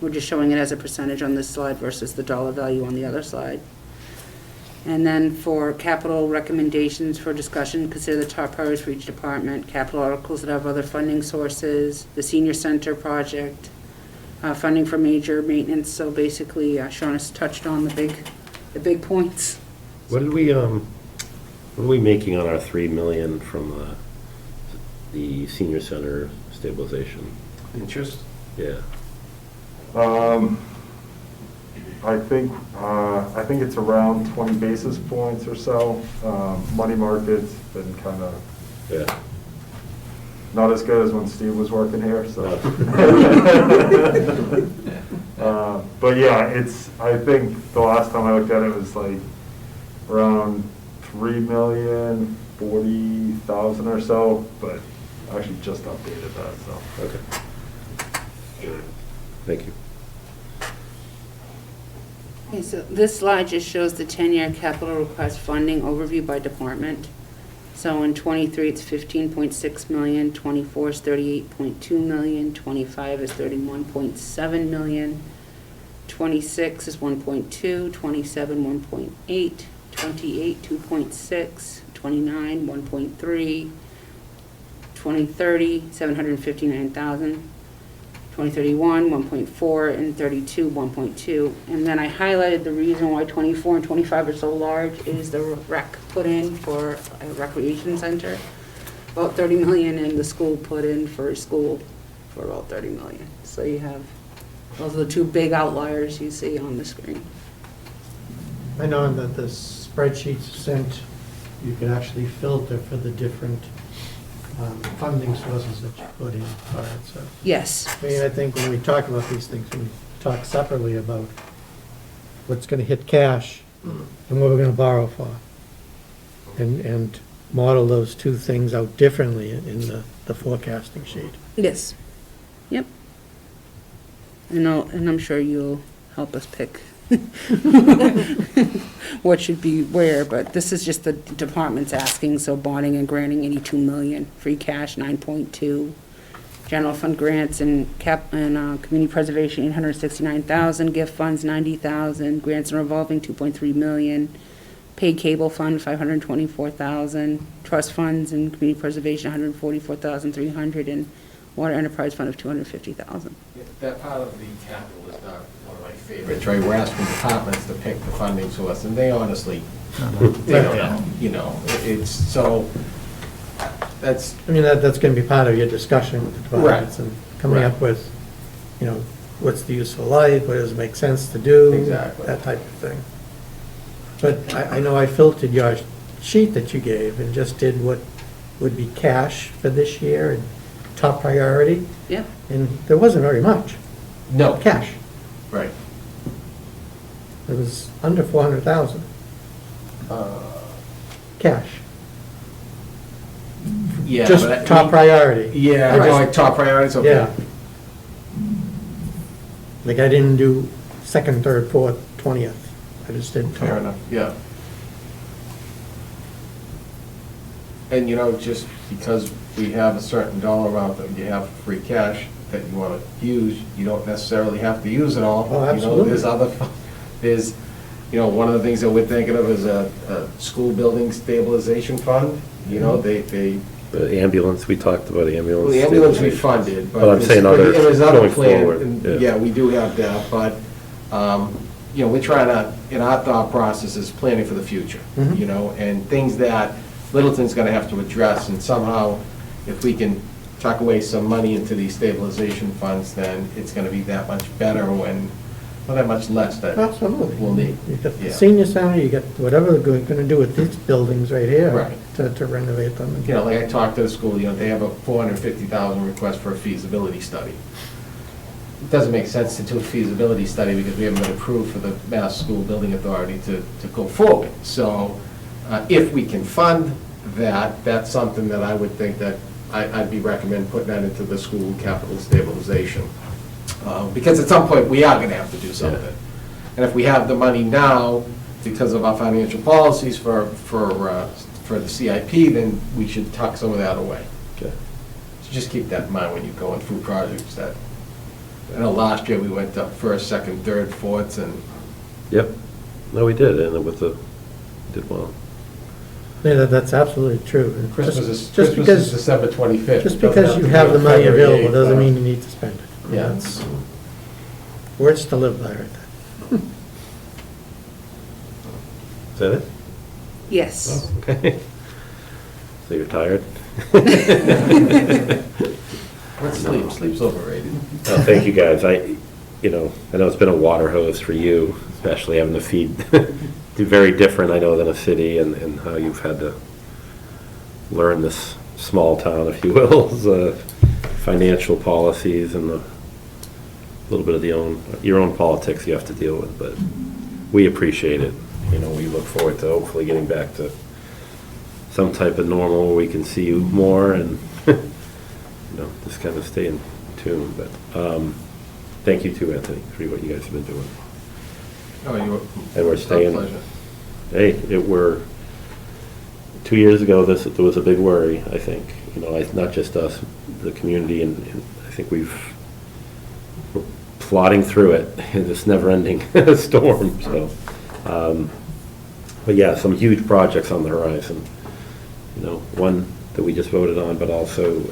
We're just showing it as a percentage on this slide versus the dollar value on the other slide. And then for capital recommendations for discussion, consider the top priorities for each department, capital articles that have other funding sources, the senior center project, funding for major maintenance. So basically, Sean has touched on the big points. What are we making on our 3 million from the senior center stabilization? Interest? Yeah. I think it's around 20 basis points or so. Money market's been kind of Yeah. not as good as when Steve was working here, so. But yeah, I think the last time I looked at it was like around 3,040,000 or so, but I actually just updated that, so. Okay. Thank you. Okay, so this slide just shows the 10-year capital request funding overview by department. So in 23, it's 15.6 million, 24 is 38.2 million, 25 is 31.7 million, 26 is 1.2, 27, 1.8, 28, 2.6, 29, 1.3, 2030, 759,000, 2031, 1.4, and 32, 1.2. And then I highlighted the reason why 24 and 25 are so large is the rec put in for a recreation center, about 30 million, and the school put in for a school for about 30 million. So you have, those are the two big outliers you see on the screen. I know that the spreadsheets sent, you can actually filter for the different funding sources that you put in for it, so. Yes. I mean, I think when we talk about these things, we talk separately about what's gonna hit cash and what we're gonna borrow for. And model those two things out differently in the forecasting sheet. Yes. Yep. And I'm sure you'll help us pick what should be where, but this is just the departments asking, so bonding and granting 82 million, free cash 9.2, general fund grants and community preservation 869,000, gift funds 90,000, grants and revolving 2.3 million, paid cable fund 524,000, trust funds and community preservation 144,300, and water enterprise fund of 250,000. That part of the capital is not one of my favorites, right? We're asking departments to pick the funding source, and they honestly, they don't know, you know, it's, so, that's, I mean, that's gonna be part of your discussion with the departments and coming up with, you know, what's the useful life, what does it make sense to do? Exactly. That type of thing. But I know I filtered your sheet that you gave and just did what would be cash for this year and top priority, Yep. and there wasn't very much no, cash. right. It was under 400,000 cash. Yeah. Just but I top mean, priority. Yeah, Right. like top priorities, okay. Yeah. Like I didn't do second, third, fourth, 20th. I just did top. Fair enough, yeah. And, you know, just because we have a certain dollar amount that you have free cash that you want to use, you don't necessarily have to use it all. Oh, You know, absolutely. there's other, there's, you know, one of the things that we're thinking of is a school building stabilization fund. You know, they, The ambulance, we talked about ambulance. well, the ambulance we funded, but. But I'm saying other, there's other going plan, forward. and, yeah, we do have that, but, you know, we're trying to, in our thought process, is planning for the future, Mhm. you know, and things that Littleton's gonna have to address, and somehow, if we can tuck away some money into these stabilization funds, then it's gonna be that much better when, well, that much less that Absolutely. we'll need. You got the Yeah. senior center, you got whatever they're gonna do with these buildings right here. Right. To renovate them. You know, like I talked to the school, you know, they have a 450,000 request for a feasibility study. It doesn't make sense to do a feasibility study because we haven't been approved for the Mass School Building Authority to go forward. So if we can fund that, that's something that I would think that I'd be recommend putting that into the school capital stabilization. Because at some point, we are gonna have to do something. And if we have the money now, because of our financial policies for the CIP, then we should tuck some of that away. Okay. So just keep that in mind when you're going through projects that, I know last year we went up first, second, third, fourths, and Yep. No, we did, and with the, did well. Yeah, that's absolutely true. And Christmas just is because December 25th. Just It doesn't because you to be have on the money February available 8th, doesn't mean you need to spend it. Yeah. That's words to live by right there. Is that it? Yes. Oh, okay. So you're tired? Let's sleep, sleep's overrated. Oh, thank you, guys. I know it's been a water hose for you, especially having to feed, very different, I know, than a city, and how you've had to learn this small town, if you will, financial policies and a little bit of your own politics you have to deal with, but we appreciate it. You know, we look forward to hopefully getting back to some type of normal where we can see you more and, just kind of stay in tune. But thank you too, Anthony, for what you guys have been doing. Oh, And we're staying. Pleasure. Hey, we're 2 years ago, there was a big worry, I think. Not just us, the community, and I think we're plodding through it in this never-ending storm, so. But yeah, some huge projects on the horizon. One that we just voted on, but also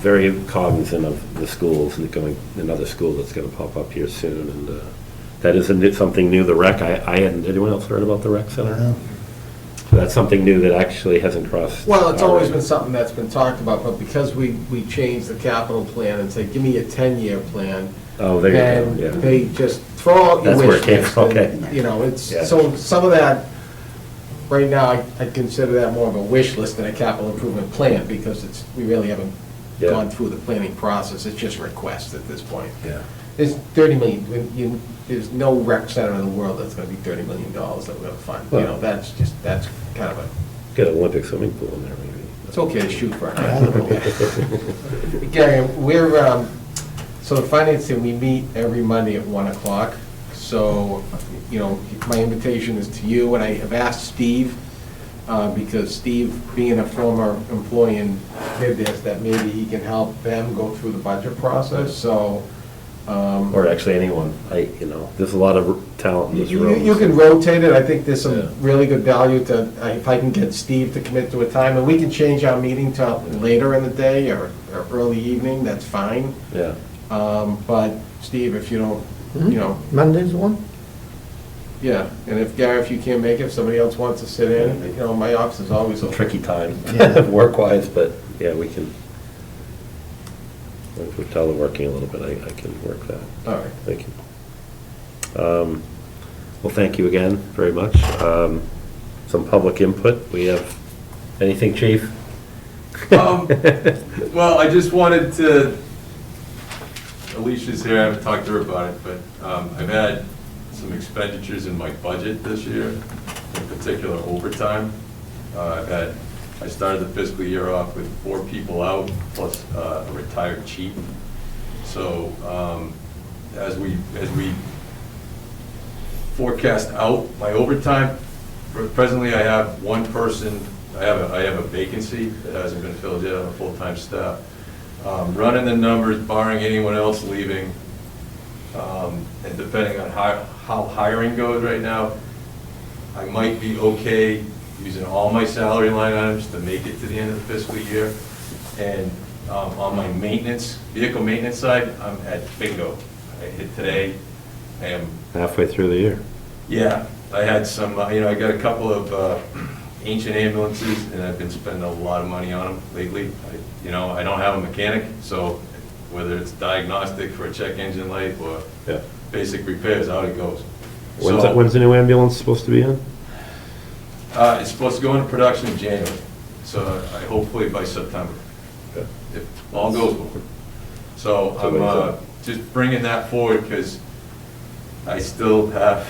very cognizant of the schools and going, another school that's gonna pop up here soon, and that is something new, the rec, I hadn't, anyone else heard about the rec center? So that's something new that actually hasn't crossed. Well, it's our always radar. been something that's been talked about, but because we changed the capital plan and said, give me a 10-year plan, Oh, there you and go, yeah. they just throw out your That's where it wish came list. from, and, okay. You know, it's, Yeah. so some of that, right now, I consider that more of a wish list than a capital improvement plan, because we really haven't Yeah. gone through the planning process, it's just requests at this point. Yeah. There's 30 million, there's no rec center in the world that's gonna be $30 million that we're gonna fund, you know, that's kind of a, Get an Olympic swimming pool in there, maybe. it's okay to shoot for. Gary, we're, so the finance team, we meet every Monday at 1 o'clock. So, you know, my invitation is to you, and I have asked Steve, because Steve, being a former employee and did this, that maybe he can help them go through the budget process, so. Or actually anyone, there's a lot of talent in this room. You can rotate it, I think there's Yeah. some really good value to, if I can get Steve to commit to a time, and we can change our meeting to later in the day or early evening, that's fine. Yeah. But Steve, if you don't, you know, Monday's one? yeah, and if Gary, if you can't make it, if somebody else wants to sit in, you know, my office is always It's a open. tricky time, work-wise, but yeah, we can. If we're teleworking a little bit, I can work that. All right. Thank you. Well, thank you again very much. Some public input. We have, anything, Chief? Well, I just wanted to, Alicia's here, I haven't talked to her about it, but I've had some expenditures in my budget this year, in particular overtime. I started the fiscal year off with 4 people out, plus a retired chief. So as we forecast out my overtime, presently I have one person, I have a vacancy that hasn't been filled yet on a full-time staff. Running the numbers, barring anyone else leaving, and depending on how hiring goes right now, I might be okay using all my salary line items to make it to the end of the fiscal year. And on my maintenance, vehicle maintenance side, I'm at bingo. I hit today, I am, Halfway through the year. yeah, I had some, I got a couple of ancient ambulances, and I've been spending a lot of money on them lately. I don't have a mechanic, so whether it's diagnostic for a check engine light or Yeah. basic repairs, out it goes. When's the new ambulance supposed to be in? It's supposed to go into production in January, so hopefully by September, Good. if all goes well. So So when's I'm just bringing that forward because I still have.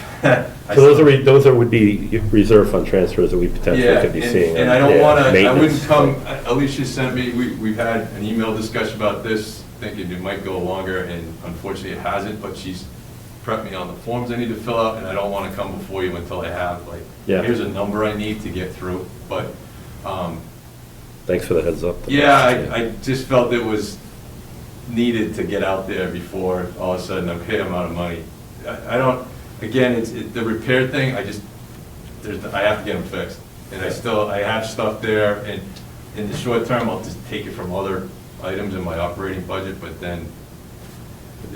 So those would be reserve fund transfers that we potentially Yeah, could be seeing. and I don't Yeah, want to, I maintenance. wouldn't come, Alicia sent me, we've had an email discussion about this, thinking it might go longer, and unfortunately it hasn't, but she's prepped me on the forms I need to fill out, and I don't want to come before you until I have, Yeah. here's a number I need to get through, but, Thanks for the heads up. yeah, I just felt it was needed to get out there before all of a sudden I'm hit out of money. I don't, again, the repair thing, I have to get them fixed. And I have stuff there, and in the short term, I'll just take it from other items in my operating budget, but then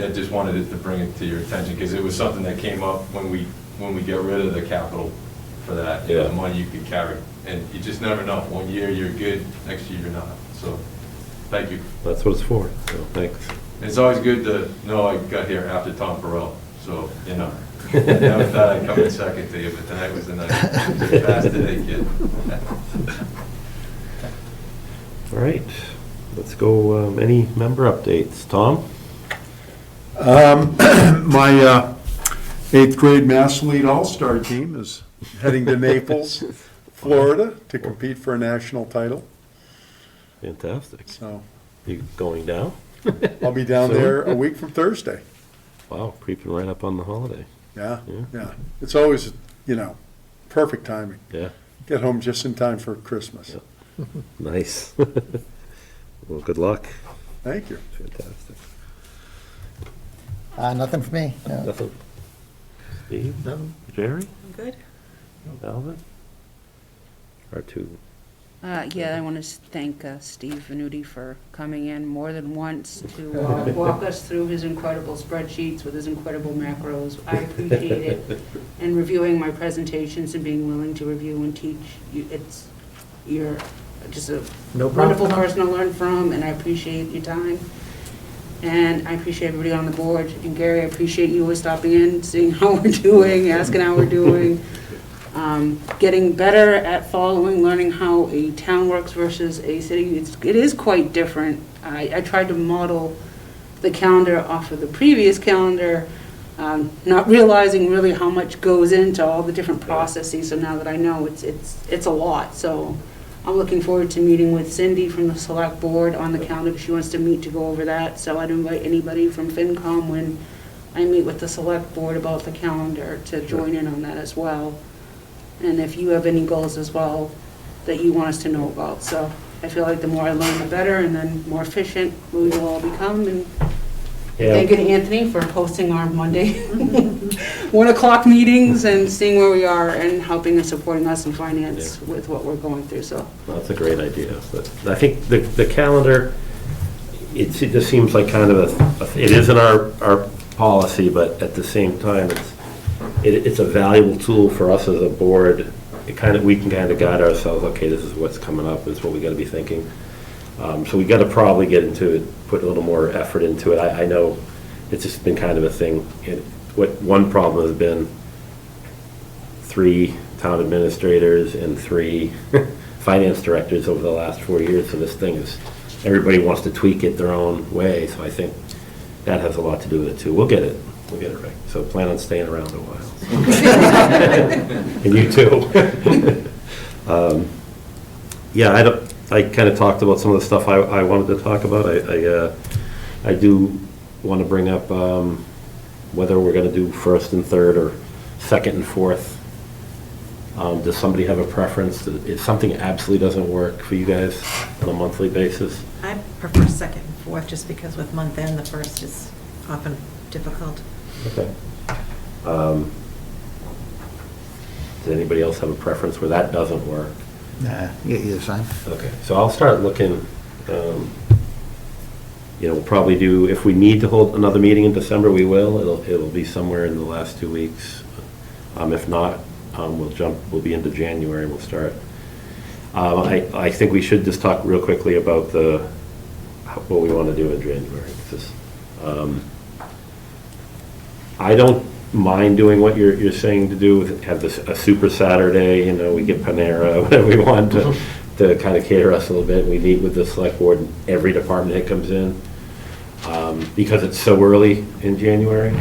I just wanted to bring it to your attention, because it was something that came up when we get rid of the capital for that, Yeah. the money you could carry. And you just never know, one year you're good, next year you're not, so, thank you. That's what it's for, so thanks. And it's always good to know I got here after Tom Burrell, so, never thought I'd come in second to you, but tonight was the night. Fast today, kid. All right, let's go, any member updates? Tom? My 8th grade Mass Elite All-Star team is heading to Naples, Florida, to compete for a national title. Fantastic. So You going down? I'll be down Soon? there a week from Thursday. Wow, creeping right up on the holiday. Yeah, Yeah. yeah. It's always, perfect timing. Yeah, Get home just in time for Christmas. Yeah. Nice. Well, good luck. Thank you. Fantastic. Nothing for me. No. Nothing. Steve? No. Jerry? I'm good. Alvin? Or two? Yeah, I want to thank Steve Venuti for coming in more than once to walk us through his incredible spreadsheets with his incredible macros. I appreciate it. And reviewing my presentations and being willing to review and teach. You're just a No wonderful problem. person to learn from, and I appreciate your time. And I appreciate everybody on the board. And Gary, I appreciate you always stopping in, seeing how we're doing, asking how we're doing. Getting better at following, learning how a town works versus a city. It is quite different. I tried to model the calendar off of the previous calendar, not realizing really how much goes into all the different processes. So now that I know, it's a lot. So I'm looking forward to meeting with Cindy from the select board on the calendar, because she wants to meet to go over that. So I'd invite anybody from Fincom when I meet with the select board about the calendar to join in on that as well. And if you have any goals as well that you want us to know about. So I feel like the more I learn, the better, and then more efficient we will all become. And thank you to Anthony for hosting our Monday 1 o'clock meetings and seeing where we are and helping and supporting us in finance with what we're going through. So That's a great idea. But I think the calendar, it just seems like kind of it isn't our policy, but at the same time, it's a valuable tool for us as a board. We can kind of guide ourselves, okay, this is what's coming up, this is what we got to be thinking. So we got to probably get into it, put a little more effort into it. I know it's just been kind of a thing. One problem has been 3 town administrators and 3 finance directors over the last 4 years. So this thing is, everybody wants to tweak it their own way. So I think that has a lot to do with it too. We'll get it right. So plan on staying around a while. And you too. I kind of talked about some of the stuff I wanted to talk about. I do want to bring up whether we're going to do first and third or second and fourth. Does somebody have a preference? If something absolutely doesn't work for you guys on a monthly basis? I prefer second and fourth, just because with month end, the first is often difficult. Okay. Does anybody else have a preference where that doesn't work? Nah, either side. Okay, so I'll start looking, we'll probably do, if we need to hold another meeting in December, we will. It'll be somewhere in the last 2 weeks. If not, we'll be into January, we'll start. I think we should just talk real quickly about what we want to do in January. I don't mind doing what you're saying to do, have a super Saturday, we get Panera, whatever we want to kind of cater us a little bit. We meet with the select board, and every department head comes in, because it's so early in January.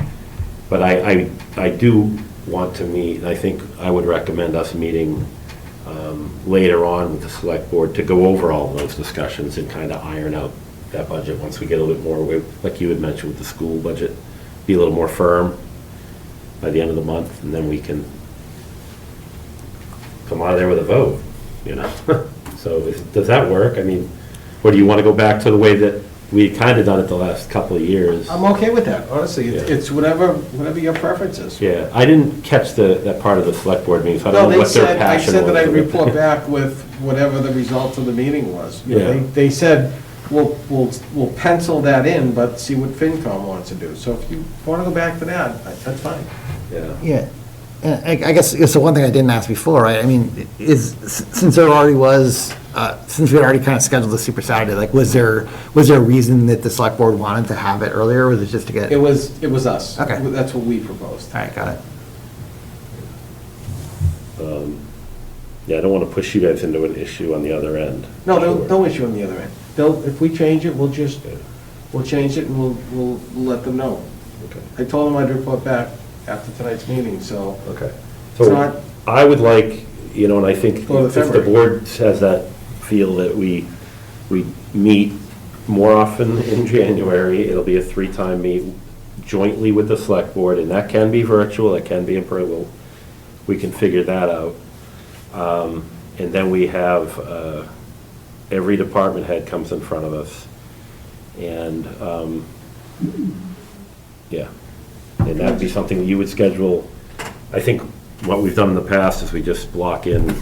But I do want to meet, and I think I would recommend us meeting later on with the select board to go over all those discussions and kind of iron out that budget once we get a little bit more, like you had mentioned with the school budget, be a little more firm by the end of the month, and then we can come out of there with a vote, So does that work? I mean, or do you want to go back to the way that we kind of done it the last couple of years? I'm okay with that, honestly. It's whatever your preference is. Yeah, I didn't catch that part of the select board meeting, so I don't know what their I passion was. said that I'd report back with whatever the result of the meeting was. Yeah. They said, we'll pencil that in, but see what Fincom wants to do. So if you want to go back to that, that's fine. Yeah. Yeah, and I guess, so one thing I didn't ask before, right, I mean, since there already was, since we had already kind of scheduled the Super Saturday, like, was there a reason that the select board wanted to have it earlier, or was it just to get? It was us. Okay. That's what we proposed. All right, got it. Yeah, I don't want to push you guys into an issue on the other end. No, Sure. no issue on the other end. If we change it, we'll change it and we'll let them know. Okay. I told them I'd report back after tonight's meeting, so. Okay. It's not- So I would like, and I think Go to if the February. board has that feel that we meet more often in January, it'll be a 3-time meet jointly with the select board, and that can be virtual, it can be in person. We can figure that out. And then we have, every department head comes in front of us. And, and that'd be something that you would schedule. I think what we've done in the past is we just block in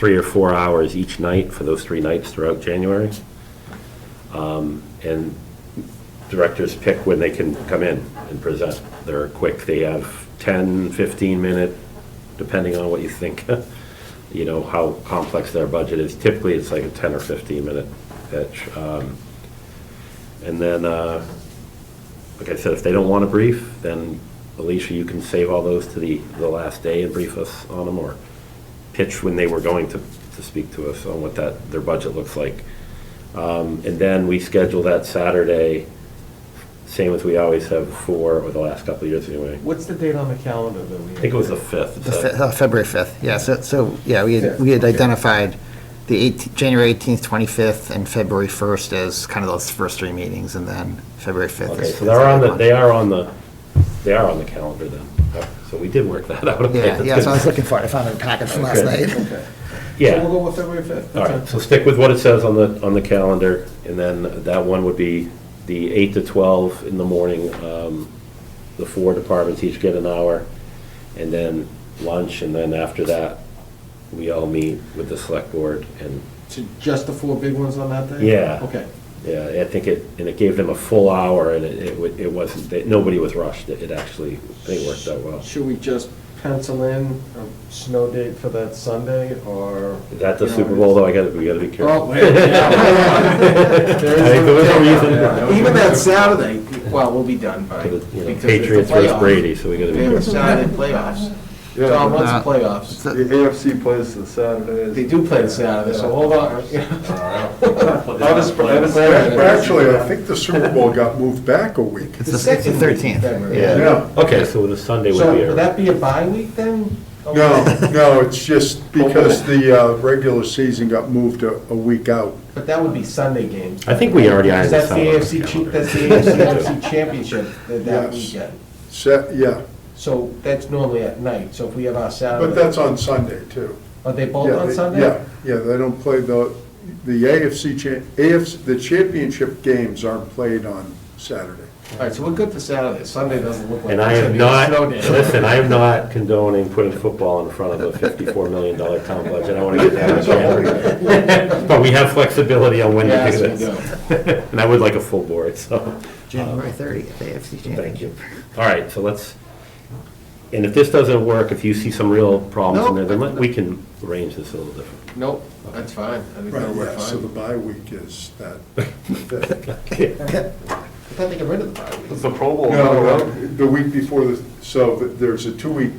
3 or 4 hours each night for those 3 nights throughout January. And directors pick when they can come in and present. They're quick. They have 10, 15-minute, depending on what you think, you know, how complex their budget is. Typically, it's like a 10 or 15-minute pitch. And then, like I said, if they don't want to brief, then Alicia, you can save all those to the last day and brief us on them, or pitch when they were going to speak to us on what their budget looks like. And then we schedule that Saturday, same as we always have before, or the last couple of years anyway. What's the date on the calendar that we? I think it was the 5th. February 5th, yeah, so, yeah, we had identified the January 18th, 25th, and February 1st as kind of those first 3 meetings, and then February 5th Okay, is. so they are on the calendar then. So we did work that out. Okay, Yeah, so I was looking for it, I found it in packets from last night. Okay. Yeah. So we'll go with February 5th. All right, so stick with what it says on the calendar, and then that one would be the 8 to 12 in the morning. The 4 departments each get an hour, and then lunch, and then after that, we all meet with the select board, and, So just the 4 big ones on that day? Yeah. Okay. yeah, I think it gave them a full hour, and it wasn't, nobody was rushed. It actually, I think, worked out well. Should we just pencil in a snow date for that Sunday, or? Is that the you know, Super Bowl, though? We gotta be Oh, careful. wait, yeah. There is I think there was a reason. Even that Saturday, well, we'll be done by. For the, because it's the Patriots versus playoffs. Brady, so we gotta be We have a careful. Saturday playoffs. Yeah. Tom, what's the playoffs? The AFC plays the Saturdays. They do play the Saturday, so hold on. Actually, I think the Super Bowl got moved back a week. It's the 13th. Yeah. Yeah. Okay, so the Sunday would So be would that be a bye week then? No, it's just because the regular season got moved a week out. But that would be Sunday games. I think we already ironed Because this that's out the on the AFC, that's the calendar. AFC championship that Yes. weekend. Yeah, So that's normally at night, so if we have our Saturday. but that's on Sunday, too. Are they both Yeah, on they- Sunday? Yeah, they don't play the AFC, the championship games aren't played on Saturday. All right, so we're good for Saturday. Sunday doesn't look like. And I it's am gonna be a not, snow day. listen, I am not condoning putting football in front of a $54 million town budget. I want to get that in January. But we have flexibility on when to Yes, do we this. And I would like a full board, so. January 30th, AFC Championship. Thank you. All right, so let's, and if this doesn't work, if you see some real problems in there, then we can arrange this a little different. Nope, that's fine. I think that'll Right, work yeah, so the fine. bye week is that. I thought they got rid of the bye week. It's the Pro Bowl. No, the week before so there's a 2 week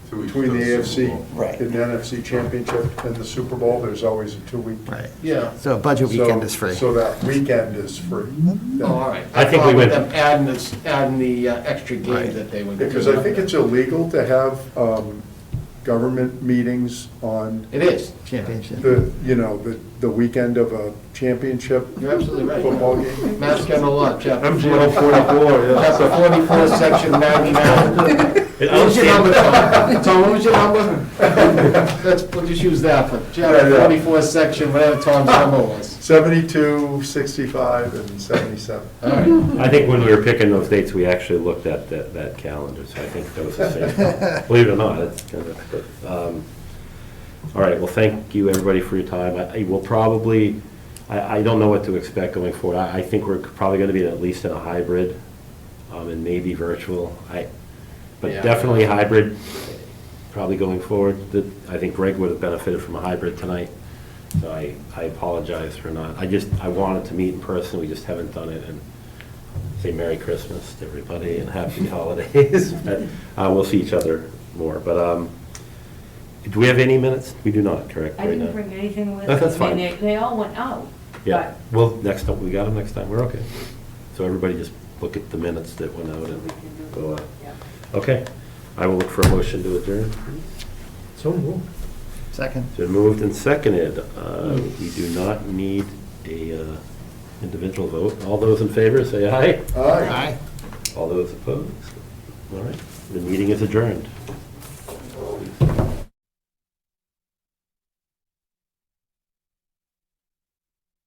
2 weeks between the till the Super AFC Bowl. Right. and the NFC Championship and the Super Bowl, there's always a 2 week. Right, Yeah. so budget weekend So- is free. So that weekend is free. Oh, all right. I think we thought went- them adding the extra game Right. that they would. Because I think it's illegal to have government meetings on It is. Championship. the weekend of a championship You're absolutely right. football game. Mass General Law, chapter MGL 44, yeah. Chapter 44, section 99. What was your number, Tom? Tom, what was your number? We'll just use that for chapter Yeah. 44, section, whatever Tom's number was. 72, 65, and 77. All right. I think when we were picking those dates, we actually looked at that calendar, so I think that was the same. Believe it or not, it's kind of, all right, well, thank you, everybody, for your time. I will probably, I don't know what to expect going forward. I think we're probably going to be at least in a hybrid, and maybe virtual. But Yeah. definitely hybrid, probably going forward. I think Greg would have benefited from a hybrid tonight, so I apologize for not. I wanted to meet in person, we just haven't done it, and say Merry Christmas to everybody and Happy Holidays. But, we'll see each other more, but, do we have any minutes? We do not, correct? I right didn't now? bring anything with me. That's I fine. mean, they all went out. Yeah, well, next time, we got them next time, we're okay. So everybody just look at the minutes that went out and go, okay. I will look for a motion to adjourn. So moved. Second. It's been moved and seconded. We do not need a individual vote. All those in favor, say aye. Aye. All those opposed? All right, the meeting is adjourned.